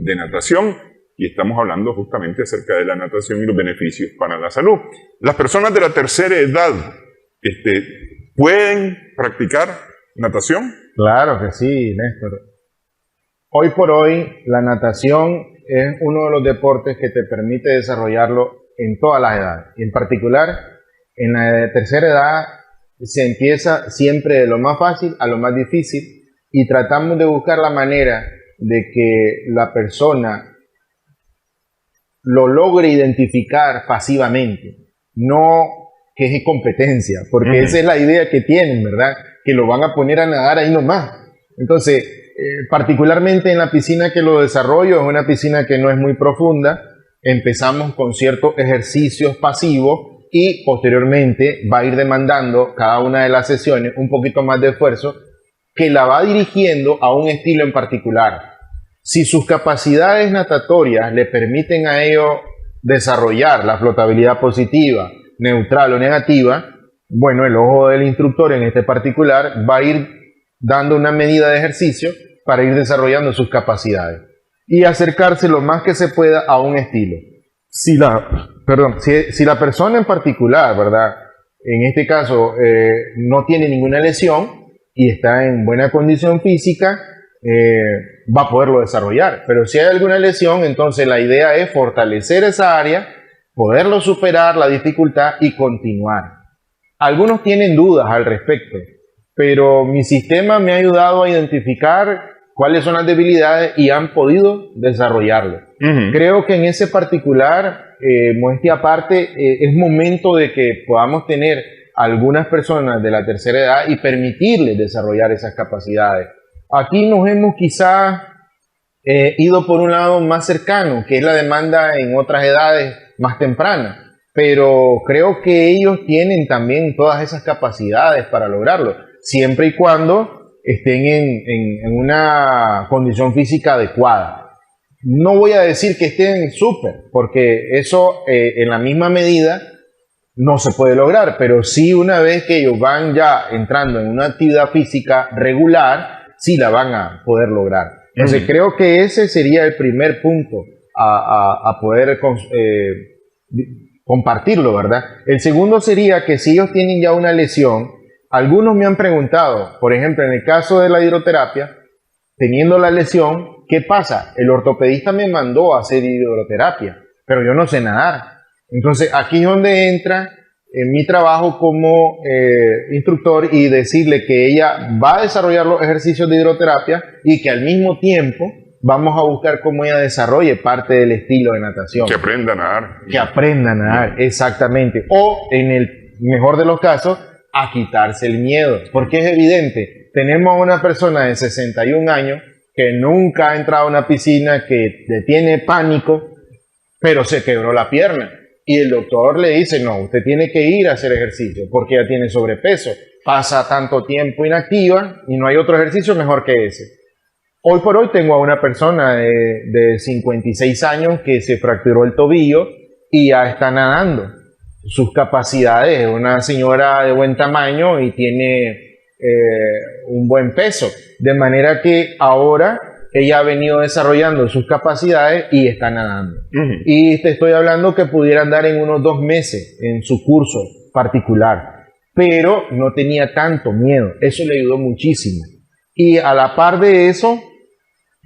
de natación y estamos hablando justamente acerca de la natación y los beneficios para la salud. Las personas de la tercera edad ¿pueden practicar natación? Claro que sí, Néstor. Hoy por hoy, la natación es uno de los deportes que te permite desarrollarlo en todas las edades. Y en particular, en la tercera edad se empieza siempre de lo más fácil a lo más difícil y tratamos de buscar la manera de que la persona lo logre identificar pasivamente, no que es competencia, porque esa es la idea que tienen, ¿verdad? Que lo van a poner a nadar ahí nomás. Entonces, particularmente en la piscina que lo desarrollo, es una piscina que no es muy profunda, empezamos con ciertos ejercicios pasivos y posteriormente va a ir demandando cada una de las sesiones un poquito más de esfuerzo que la va dirigiendo a un estilo en particular. Si sus capacidades natatorias le permiten a ello desarrollar la flotabilidad positiva, neutral o negativa, bueno, el ojo del instructor en este particular va a ir dando una medida de ejercicio para ir desarrollando sus capacidades y acercarse lo más que se pueda a un estilo. Si la persona en particular, ¿verdad? En este caso no tiene ninguna lesión y está en buena condición física, va a poderlo desarrollar. Pero si hay alguna lesión, entonces la idea es fortalecer esa área, poderlo superar la dificultad y continuar. Algunos tienen dudas al respecto, pero mi sistema me ha ayudado a identificar cuáles son las debilidades y han podido desarrollarlo. Creo que en ese particular, modestia aparte, es momento de que podamos tener algunas personas de la tercera edad y permitirles desarrollar esas capacidades. Aquí nos hemos quizá ido por un lado más cercano, que es la demanda en otras edades más tempranas, pero creo que ellos tienen también todas esas capacidades para lograrlo, siempre y cuando estén en una condición física adecuada. No voy a decir que estén súper, porque eso en la misma medida no se puede lograr, pero sí una vez que ellos van ya entrando en una actividad física regular, sí la van a poder lograr. Entonces creo que ese sería el primer punto a poder compartirlo, ¿verdad? El segundo sería que si ellos tienen ya una lesión, algunos me han preguntado, por ejemplo, en el caso de la hidroterapia, teniendo la lesión, ¿qué pasa? El ortopedista me mandó a hacer hidroterapia, pero yo no sé nadar. Entonces aquí es donde entra en mi trabajo como instructor y decirle que ella va a desarrollar los ejercicios de hidroterapia y que al mismo tiempo vamos a buscar cómo ella desarrolle parte del estilo de natación. Que aprenda a nadar. Que aprenda a nadar, exactamente. O en el mejor de los casos, a quitarse el miedo. Porque es evidente, tenemos a una persona de 61 años que nunca ha entrado a una piscina, que le tiene pánico, pero se quebró la pierna. Y el doctor le dice, no, usted tiene que ir a hacer ejercicio porque ya tiene sobrepeso. Pasa tanto tiempo inactiva y no hay otro ejercicio mejor que ese. Hoy por hoy tengo a una persona de 56 años que se fracturó el tobillo y ya está nadando. Sus capacidades, es una señora de buen tamaño y tiene un buen peso. De manera que ahora ella ha venido desarrollando sus capacidades y está nadando. Y te estoy hablando que pudiera andar en unos 2 meses en su curso particular, pero no tenía tanto miedo. Eso le ayudó muchísimo. Y a la par de eso,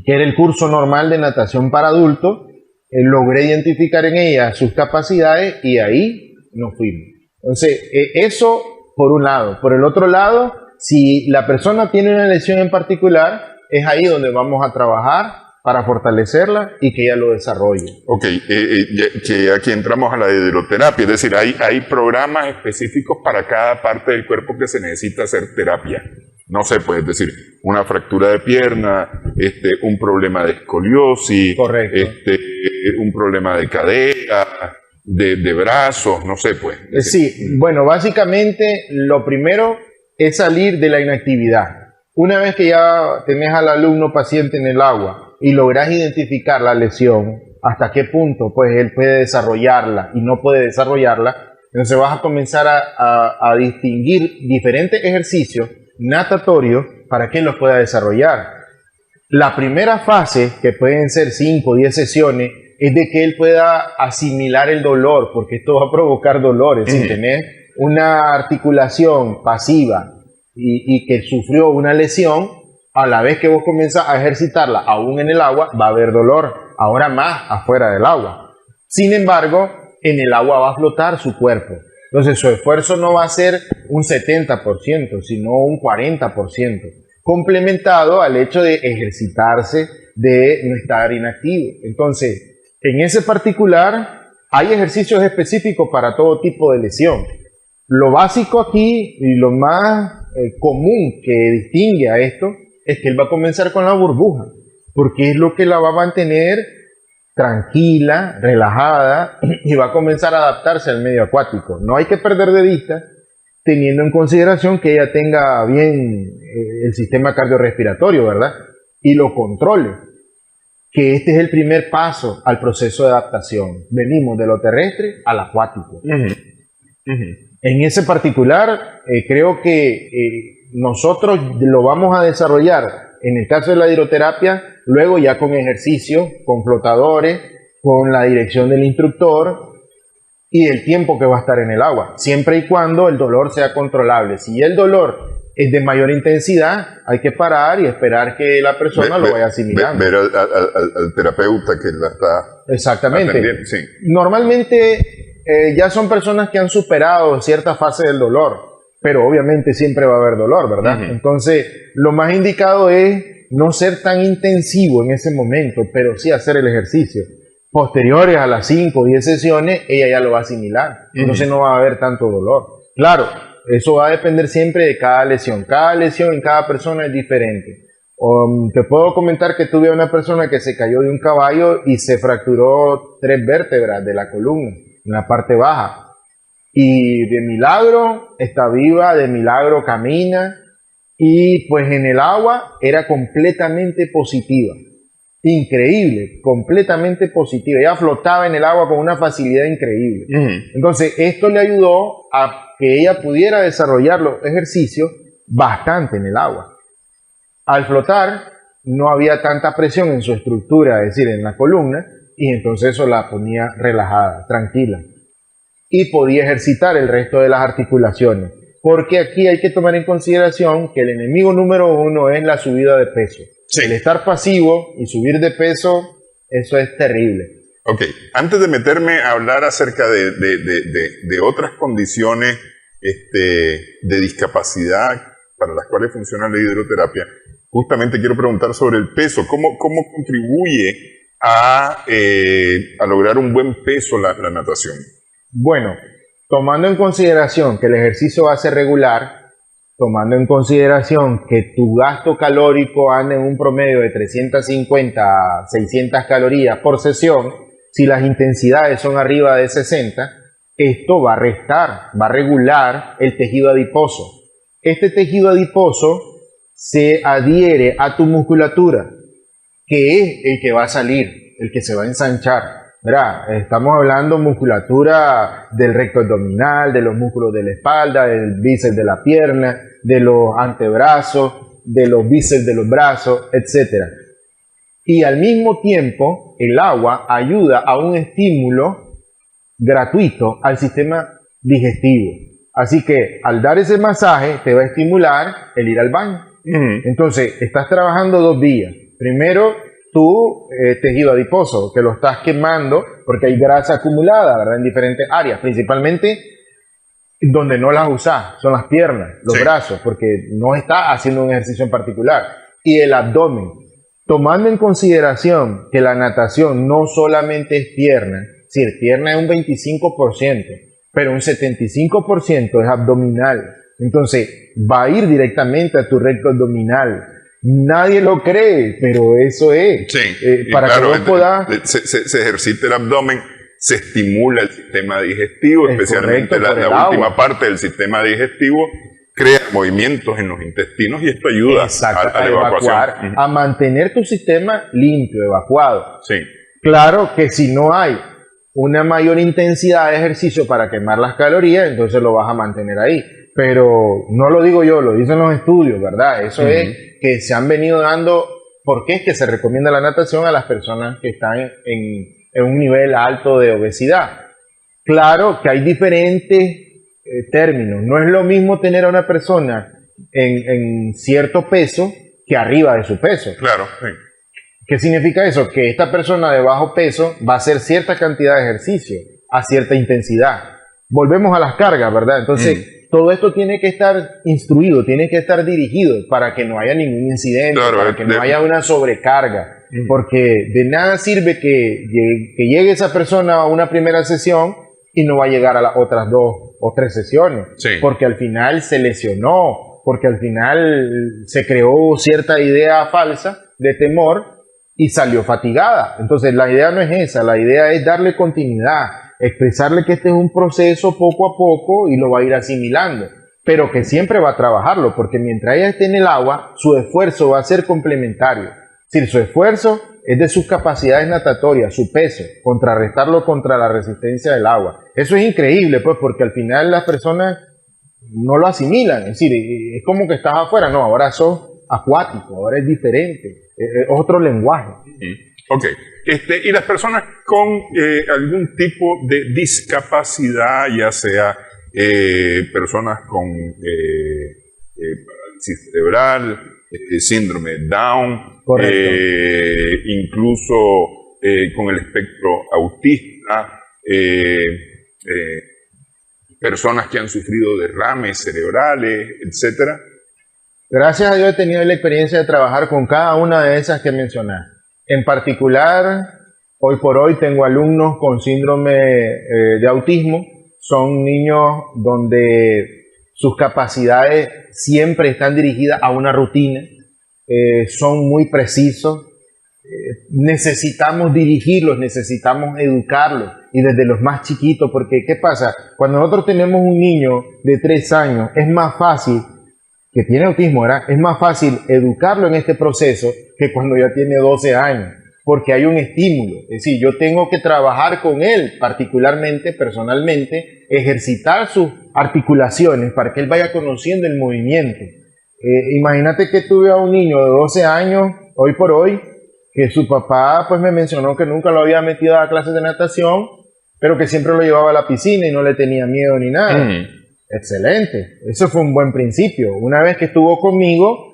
que era el curso normal de natación para adultos, logré identificar en ella sus capacidades y ahí nos fuimos. Entonces, eso por un lado. Por el otro lado, si la persona tiene una lesión en particular, es ahí donde vamos a trabajar para fortalecerla y que ella lo desarrolle. Ok, que aquí entramos a la hidroterapia, es decir, hay programas específicos para cada parte del cuerpo que se necesita hacer terapia. No sé, pues, es decir, una fractura de pierna, un problema de escoliosis, un problema de cadera, de brazos, no sé, pues. Sí, bueno, básicamente lo primero es salir de la inactividad. Una vez que ya tenés al alumno paciente en el agua y lográs identificar la lesión, hasta qué punto pues él puede desarrollarla y no puede desarrollarla, entonces vas a comenzar a distinguir diferentes ejercicios natatorios para que él los pueda desarrollar. La primera fase, que pueden ser 5 o 10 sesiones, es de que él pueda asimilar el dolor, porque esto va a provocar dolores. Si tenés una articulación pasiva y que sufrió una lesión, a la vez que vos comenzás a ejercitarla, aún en el agua, va a haber dolor, ahora más afuera del agua. Sin embargo, en el agua va a flotar su cuerpo. Entonces su esfuerzo no va a ser un 70%, sino un 40%, complementado al hecho de ejercitarse, de no estar inactivo. Entonces, en ese particular, hay ejercicios específicos para todo tipo de lesión. Lo básico aquí y lo más común que distingue a esto es que él va a comenzar con la burbuja, porque es lo que la va a mantener tranquila, relajada, y va a comenzar a adaptarse al medio acuático. No hay que perder de vista, teniendo en consideración que ella tenga bien el sistema cardiorrespiratorio, ¿verdad? Y lo controle, que este es el primer paso al proceso de adaptación. Venimos de lo terrestre al acuático. En ese particular, creo que nosotros lo vamos a desarrollar en el caso de la hidroterapia, luego ya con ejercicio, con flotadores, con la dirección del instructor y el tiempo que va a estar en el agua, siempre y cuando el dolor sea controlable. Si el dolor es de mayor intensidad, hay que parar y esperar que la persona lo vaya asimilando. Ver al terapeuta que la está Exactamente. atendiendo. Sí. Normalmente ya son personas que han superado cierta fase del dolor, pero obviamente siempre va a haber dolor, ¿verdad? Entonces, lo más indicado es no ser tan intensivo en ese momento, pero sí hacer el ejercicio. Posteriores a las 5 o 10 sesiones, ella ya lo va a asimilar. Entonces no va a haber tanto dolor. Claro, eso va a depender siempre de cada lesión. Cada lesión en cada persona es diferente. Te puedo comentar que tuve a una persona que se cayó de un caballo y se fracturó 3 vértebras de la columna, en la parte baja. Y de milagro está viva, de milagro camina, y pues en el agua era completamente positiva. Increíble, completamente positiva. Ella flotaba en el agua con una facilidad increíble. Entonces, esto le ayudó a que ella pudiera desarrollar los ejercicios bastante en el agua. Al flotar, no había tanta presión en su estructura, es decir, en la columna, y entonces eso la ponía relajada, tranquila. Y podía ejercitar el resto de las articulaciones. Porque aquí hay que tomar en consideración que el enemigo número 1 es la subida de peso. Sí. El estar pasivo y subir de peso, eso es terrible. Ok, antes de meterme a hablar acerca de otras condiciones de discapacidad para las cuales funciona la hidroterapia, justamente quiero preguntar sobre el peso. ¿Cómo contribuye a lograr un buen peso la natación? Bueno, tomando en consideración que el ejercicio va a ser regular, tomando en consideración que tu gasto calórico anda en un promedio de 350 a 600 calorías por sesión, si las intensidades son arriba de 60, esto va a restar, va a regular el tejido adiposo. Este tejido adiposo se adhiere a tu musculatura, que es el que va a salir, el que se va a ensanchar. ¿Verdad? Estamos hablando musculatura del recto abdominal, de los músculos de la espalda, del bíceps de la pierna, de los antebrazos, de los bíceps de los brazos, etc. Y al mismo tiempo, el agua ayuda a un estímulo gratuito al sistema digestivo. Así que al dar ese masaje te va a estimular el ir al baño. Entonces, estás trabajando 2 vías. Primero, tu tejido adiposo, que lo estás quemando porque hay grasa acumulada, ¿verdad? En diferentes áreas, principalmente donde no las usas, son las piernas, los brazos, porque no estás haciendo un ejercicio en particular. Y el abdomen, tomando en consideración que la natación no solamente es pierna, sí, pierna es un 25%, pero un 75% es abdominal. Entonces, va a ir directamente a tu recto abdominal. Nadie lo cree, pero eso es. Sí, para claro, que vos puedas... se ejercita el abdomen, se estimula el sistema digestivo, especialmente la última parte del sistema digestivo, crea movimientos en los intestinos y esto ayuda a la evacuación. A mantener tu sistema limpio, evacuado. Sí. Claro que si no hay una mayor intensidad de ejercicio para quemar las calorías, entonces lo vas a mantener ahí. Pero no lo digo yo, lo dicen los estudios, ¿verdad? Eso es que se han venido dando, ¿por qué es que se recomienda la natación a las personas que están en un nivel alto de obesidad? Claro que hay diferentes términos. No es lo mismo tener a una persona en cierto peso que arriba de su peso. Claro, sí. ¿Qué significa eso? Que esta persona de bajo peso va a hacer cierta cantidad de ejercicio a cierta intensidad. Volvemos a las cargas, ¿verdad? Entonces, todo esto tiene que estar instruido, tiene que estar dirigido para que no haya ningún incidente, para que no haya una sobrecarga. Porque de nada sirve que llegue esa persona a una primera sesión y no va a llegar a las otras 2 o 3 sesiones. Sí. Porque al final se lesionó, porque al final se creó cierta idea falsa de temor y salió fatigada. Entonces la idea no es esa, la idea es darle continuidad, expresarle que este es un proceso poco a poco y lo va a ir asimilando, pero que siempre va a trabajarlo, porque mientras ella esté en el agua, su esfuerzo va a ser complementario. Es decir, su esfuerzo es de sus capacidades natatorias, su peso, contrarrestarlo contra la resistencia del agua. Eso es increíble, pues, porque al final las personas no lo asimilan. Es decir, es como que estás afuera. No, ahora sos acuático, ahora es diferente, es otro lenguaje. Ok. Y las personas con algún tipo de discapacidad, ya sea personas con parálisis cerebral, síndrome de Down, incluso con el espectro autista, personas que han sufrido derrames cerebrales, etcétera. Gracias a Dios he tenido la experiencia de trabajar con cada una de esas que mencionaste. En particular, hoy por hoy tengo alumnos con síndrome de autismo. Son niños donde sus capacidades siempre están dirigidas a una rutina. son muy precisos. Necesitamos dirigirlos, necesitamos educarlos, y desde los más chiquitos, porque ¿qué pasa? Cuando nosotros tenemos un niño de 3 años, es más fácil, que tiene autismo, ¿verdad? Es más fácil educarlo en este proceso que cuando ya tiene 12 años, porque hay un estímulo. Es decir, yo tengo que trabajar con él, particularmente, personalmente, ejercitar sus articulaciones para que él vaya conociendo el movimiento. Imagínate que tuve a un niño de 12 años, hoy por hoy, que su papá pues me mencionó que nunca lo había metido a clases de natación, pero que siempre lo llevaba a la piscina y no le tenía miedo ni nada. Excelente, eso fue un buen principio. Una vez que estuvo conmigo,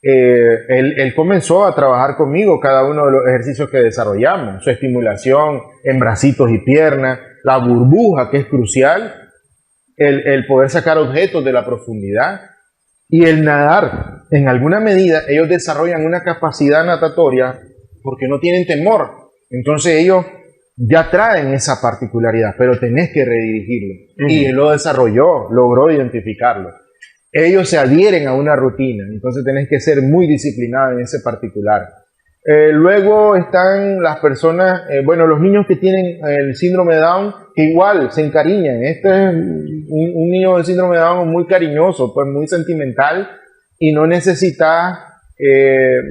él comenzó a trabajar conmigo cada uno de los ejercicios que desarrollamos, su estimulación en bracitos y piernas, la burbuja, que es crucial, el poder sacar objetos de la profundidad, y el nadar. En alguna medida ellos desarrollan una capacidad natatoria porque no tienen temor. Entonces ellos ya traen esa particularidad, pero tenés que redirigirlo. Y él lo desarrolló, logró identificarlo. Ellos se adhieren a una rutina, entonces tenés que ser muy disciplinado en ese particular. Luego están las personas, los niños que tienen el síndrome de Down, que igual se encariñan. Este es un niño de síndrome de Down muy cariñoso, pues muy sentimental, y no necesita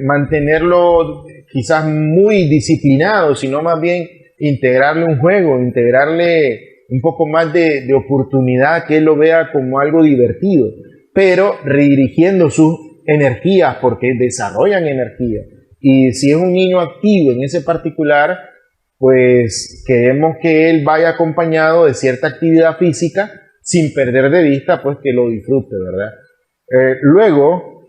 mantenerlo quizás muy disciplinado, sino más bien integrarle un juego, integrarle un poco más de oportunidad, que él lo vea como algo divertido, pero redirigiendo sus energías, porque desarrollan energía. Y si es un niño activo en ese particular, pues queremos que él vaya acompañado de cierta actividad física, sin perder de vista pues que lo disfrute, ¿verdad? Luego,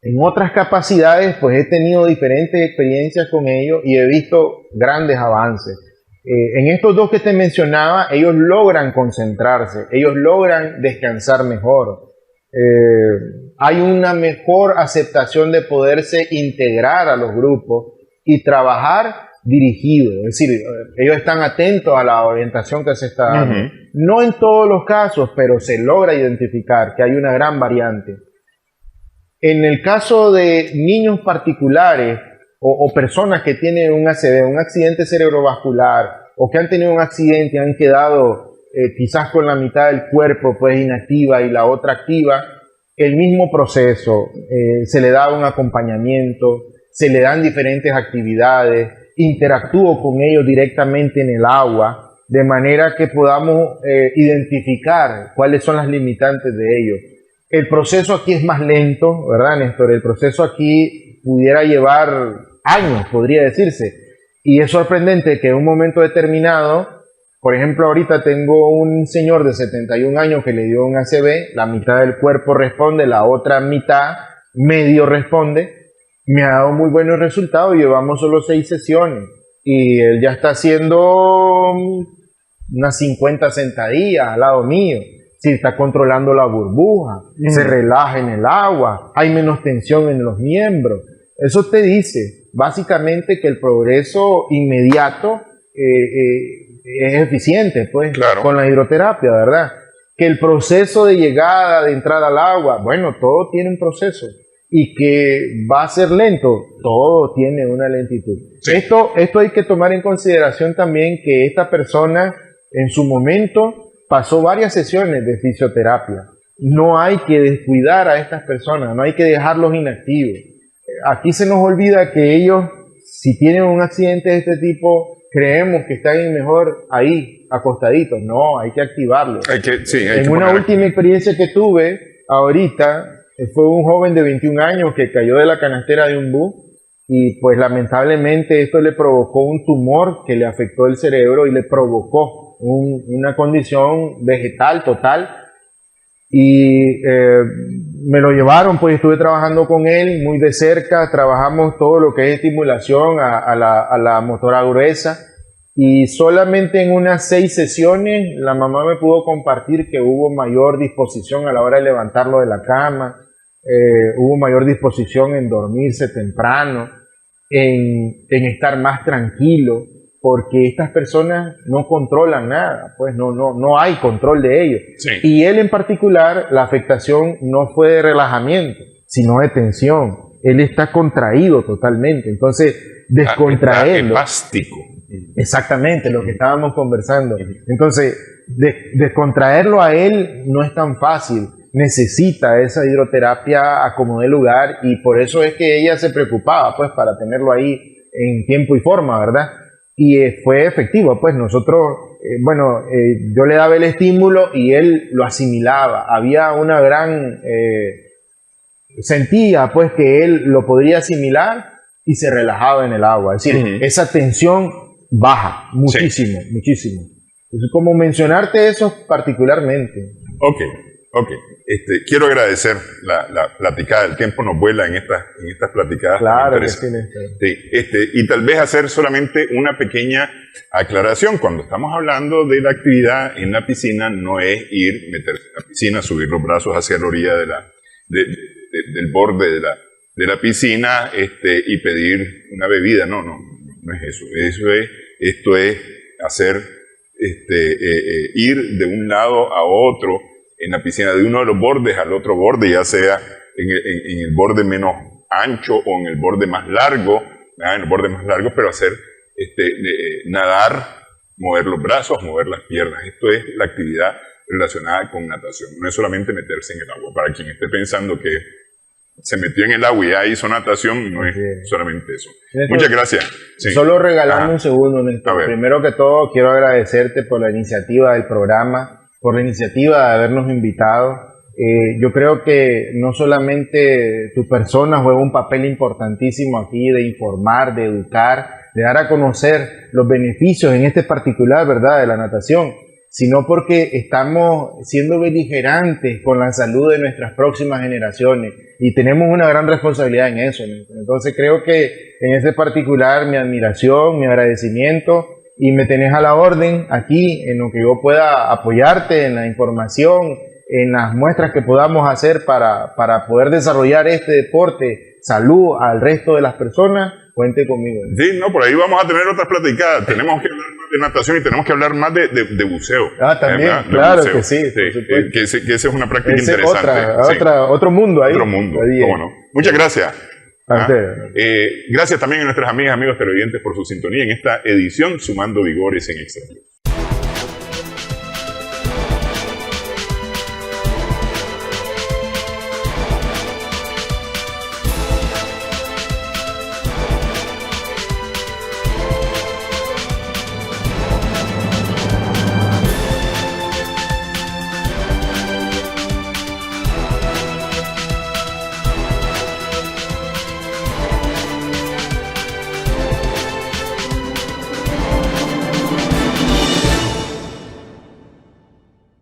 en otras capacidades, pues he tenido diferentes experiencias con ellos y he visto grandes avances. En estos dos que te mencionaba, ellos logran concentrarse, ellos logran descansar mejor. Hay una mejor aceptación de poderse integrar a los grupos y trabajar dirigido, es decir, ellos están atentos a la orientación que se está dando. No en todos los casos, pero se logra identificar que hay una gran variante. En el caso de niños particulares o personas que tienen un ACV, un accidente cerebrovascular, o que han tenido un accidente y han quedado quizás con la mitad del cuerpo pues inactiva y la otra activa, el mismo proceso, se le da un acompañamiento, se le dan diferentes actividades, interactúo con ellos directamente en el agua, de manera que podamos identificar cuáles son las limitantes de ellos. El proceso aquí es más lento, ¿verdad, Néstor? El proceso aquí pudiera llevar años, podría decirse, y es sorprendente que en un momento determinado, por ejemplo, ahorita tengo un señor de 71 años que le dio un ACV, la mitad del cuerpo responde, la otra mitad medio responde. Me ha dado muy buenos resultados, llevamos solo 6 sesiones y él ya está haciendo unas 50 sentadillas al lado mío. Sí, está controlando la burbuja, se relaja en el agua, hay menos tensión en los miembros. Eso te dice básicamente que el progreso inmediato es eficiente, pues, claro, con la hidroterapia, ¿verdad? Que el proceso de llegada, de entrada al agua, bueno, todo tiene un proceso. Y que va a ser lento, todo tiene una lentitud. Sí. Esto hay que tomar en consideración también, que esta persona en su momento pasó varias sesiones de fisioterapia. No hay que descuidar a estas personas, no hay que dejarlos inactivos. Aquí se nos olvida que ellos, si tienen un accidente de este tipo, creemos que están mejor ahí, acostaditos. No, hay que activarlos. En una última experiencia que tuve ahorita, fue un joven de 21 años que cayó de la canastera de un bus y pues lamentablemente esto le provocó un tumor que le afectó el cerebro y le provocó una condición vegetal total. Y me lo llevaron, pues estuve trabajando con él muy de cerca, trabajamos todo lo que es estimulación a la motora gruesa, y solamente en unas 6 sesiones la mamá me pudo compartir que hubo mayor disposición a la hora de levantarlo de la cama, hubo mayor disposición en dormirse temprano, en estar más tranquilo, porque estas personas no controlan nada, pues no hay control de ellos. Sí. Y él en particular, la afectación no fue de relajamiento, sino de tensión. él está contraído totalmente. Entonces, descontraerlo. Espástico. Exactamente, lo que estábamos conversando. Entonces, descontraerlo a él no es tan fácil. Necesita esa hidroterapia a como dé lugar, y por eso es que ella se preocupaba, pues, para tenerlo ahí en tiempo y forma, ¿verdad? Y fue efectivo, pues nosotros, yo le daba el estímulo y él lo asimilaba. Había una gran, sentía pues que él lo podría asimilar y se relajaba en el agua. Es decir, esa tensión baja muchísimo, muchísimo. Entonces, como mencionarte eso particularmente. Ok. Quiero agradecer la platicada. El tiempo nos vuela en estas platicadas. Claro que sí. Y tal vez hacer solamente una pequeña aclaración. Cuando estamos hablando de la actividad en la piscina, no es meterse en la piscina, subir los brazos hacia la orilla del borde de la piscina y pedir una bebida. No es eso. Esto es hacer, ir de un lado a otro en la piscina, de uno de los bordes al otro borde, ya sea en el borde menos ancho o en el borde más largo, pero hacer nadar, mover los brazos, mover las piernas. Esto es la actividad relacionada con natación. No es solamente meterse en el agua. Para quien esté pensando que se metió en el agua y ya hizo natación, no es solamente eso. Muchas gracias. Sí. Solo regalando un segundo, Néstor. Primero que todo, quiero agradecerte por la iniciativa del programa, por la iniciativa de habernos invitado. Yo creo que no solamente tu persona juega un papel importantísimo aquí de informar, de educar, de dar a conocer los beneficios en este particular, ¿verdad?, de la natación, sino porque estamos siendo beligerantes con la salud de nuestras próximas generaciones y tenemos una gran responsabilidad en eso, ¿no? Entonces creo que en ese particular mi admiración, mi agradecimiento, y me tenés a la orden aquí en lo que yo pueda apoyarte en la información, en las muestras que podamos hacer para poder desarrollar este deporte, salud al resto de las personas. Cuente conmigo. Sí, por ahí vamos a tener otras platicadas. Tenemos que hablar más de natación y tenemos que hablar más de buceo. También, claro que sí. Que esa es una práctica interesante. Otro mundo ahí. Otro mundo, cómo no. Muchas gracias. Gracias también a nuestras amigas, amigos televidentes por su sintonía en esta edición Sumando Vigores en Extra.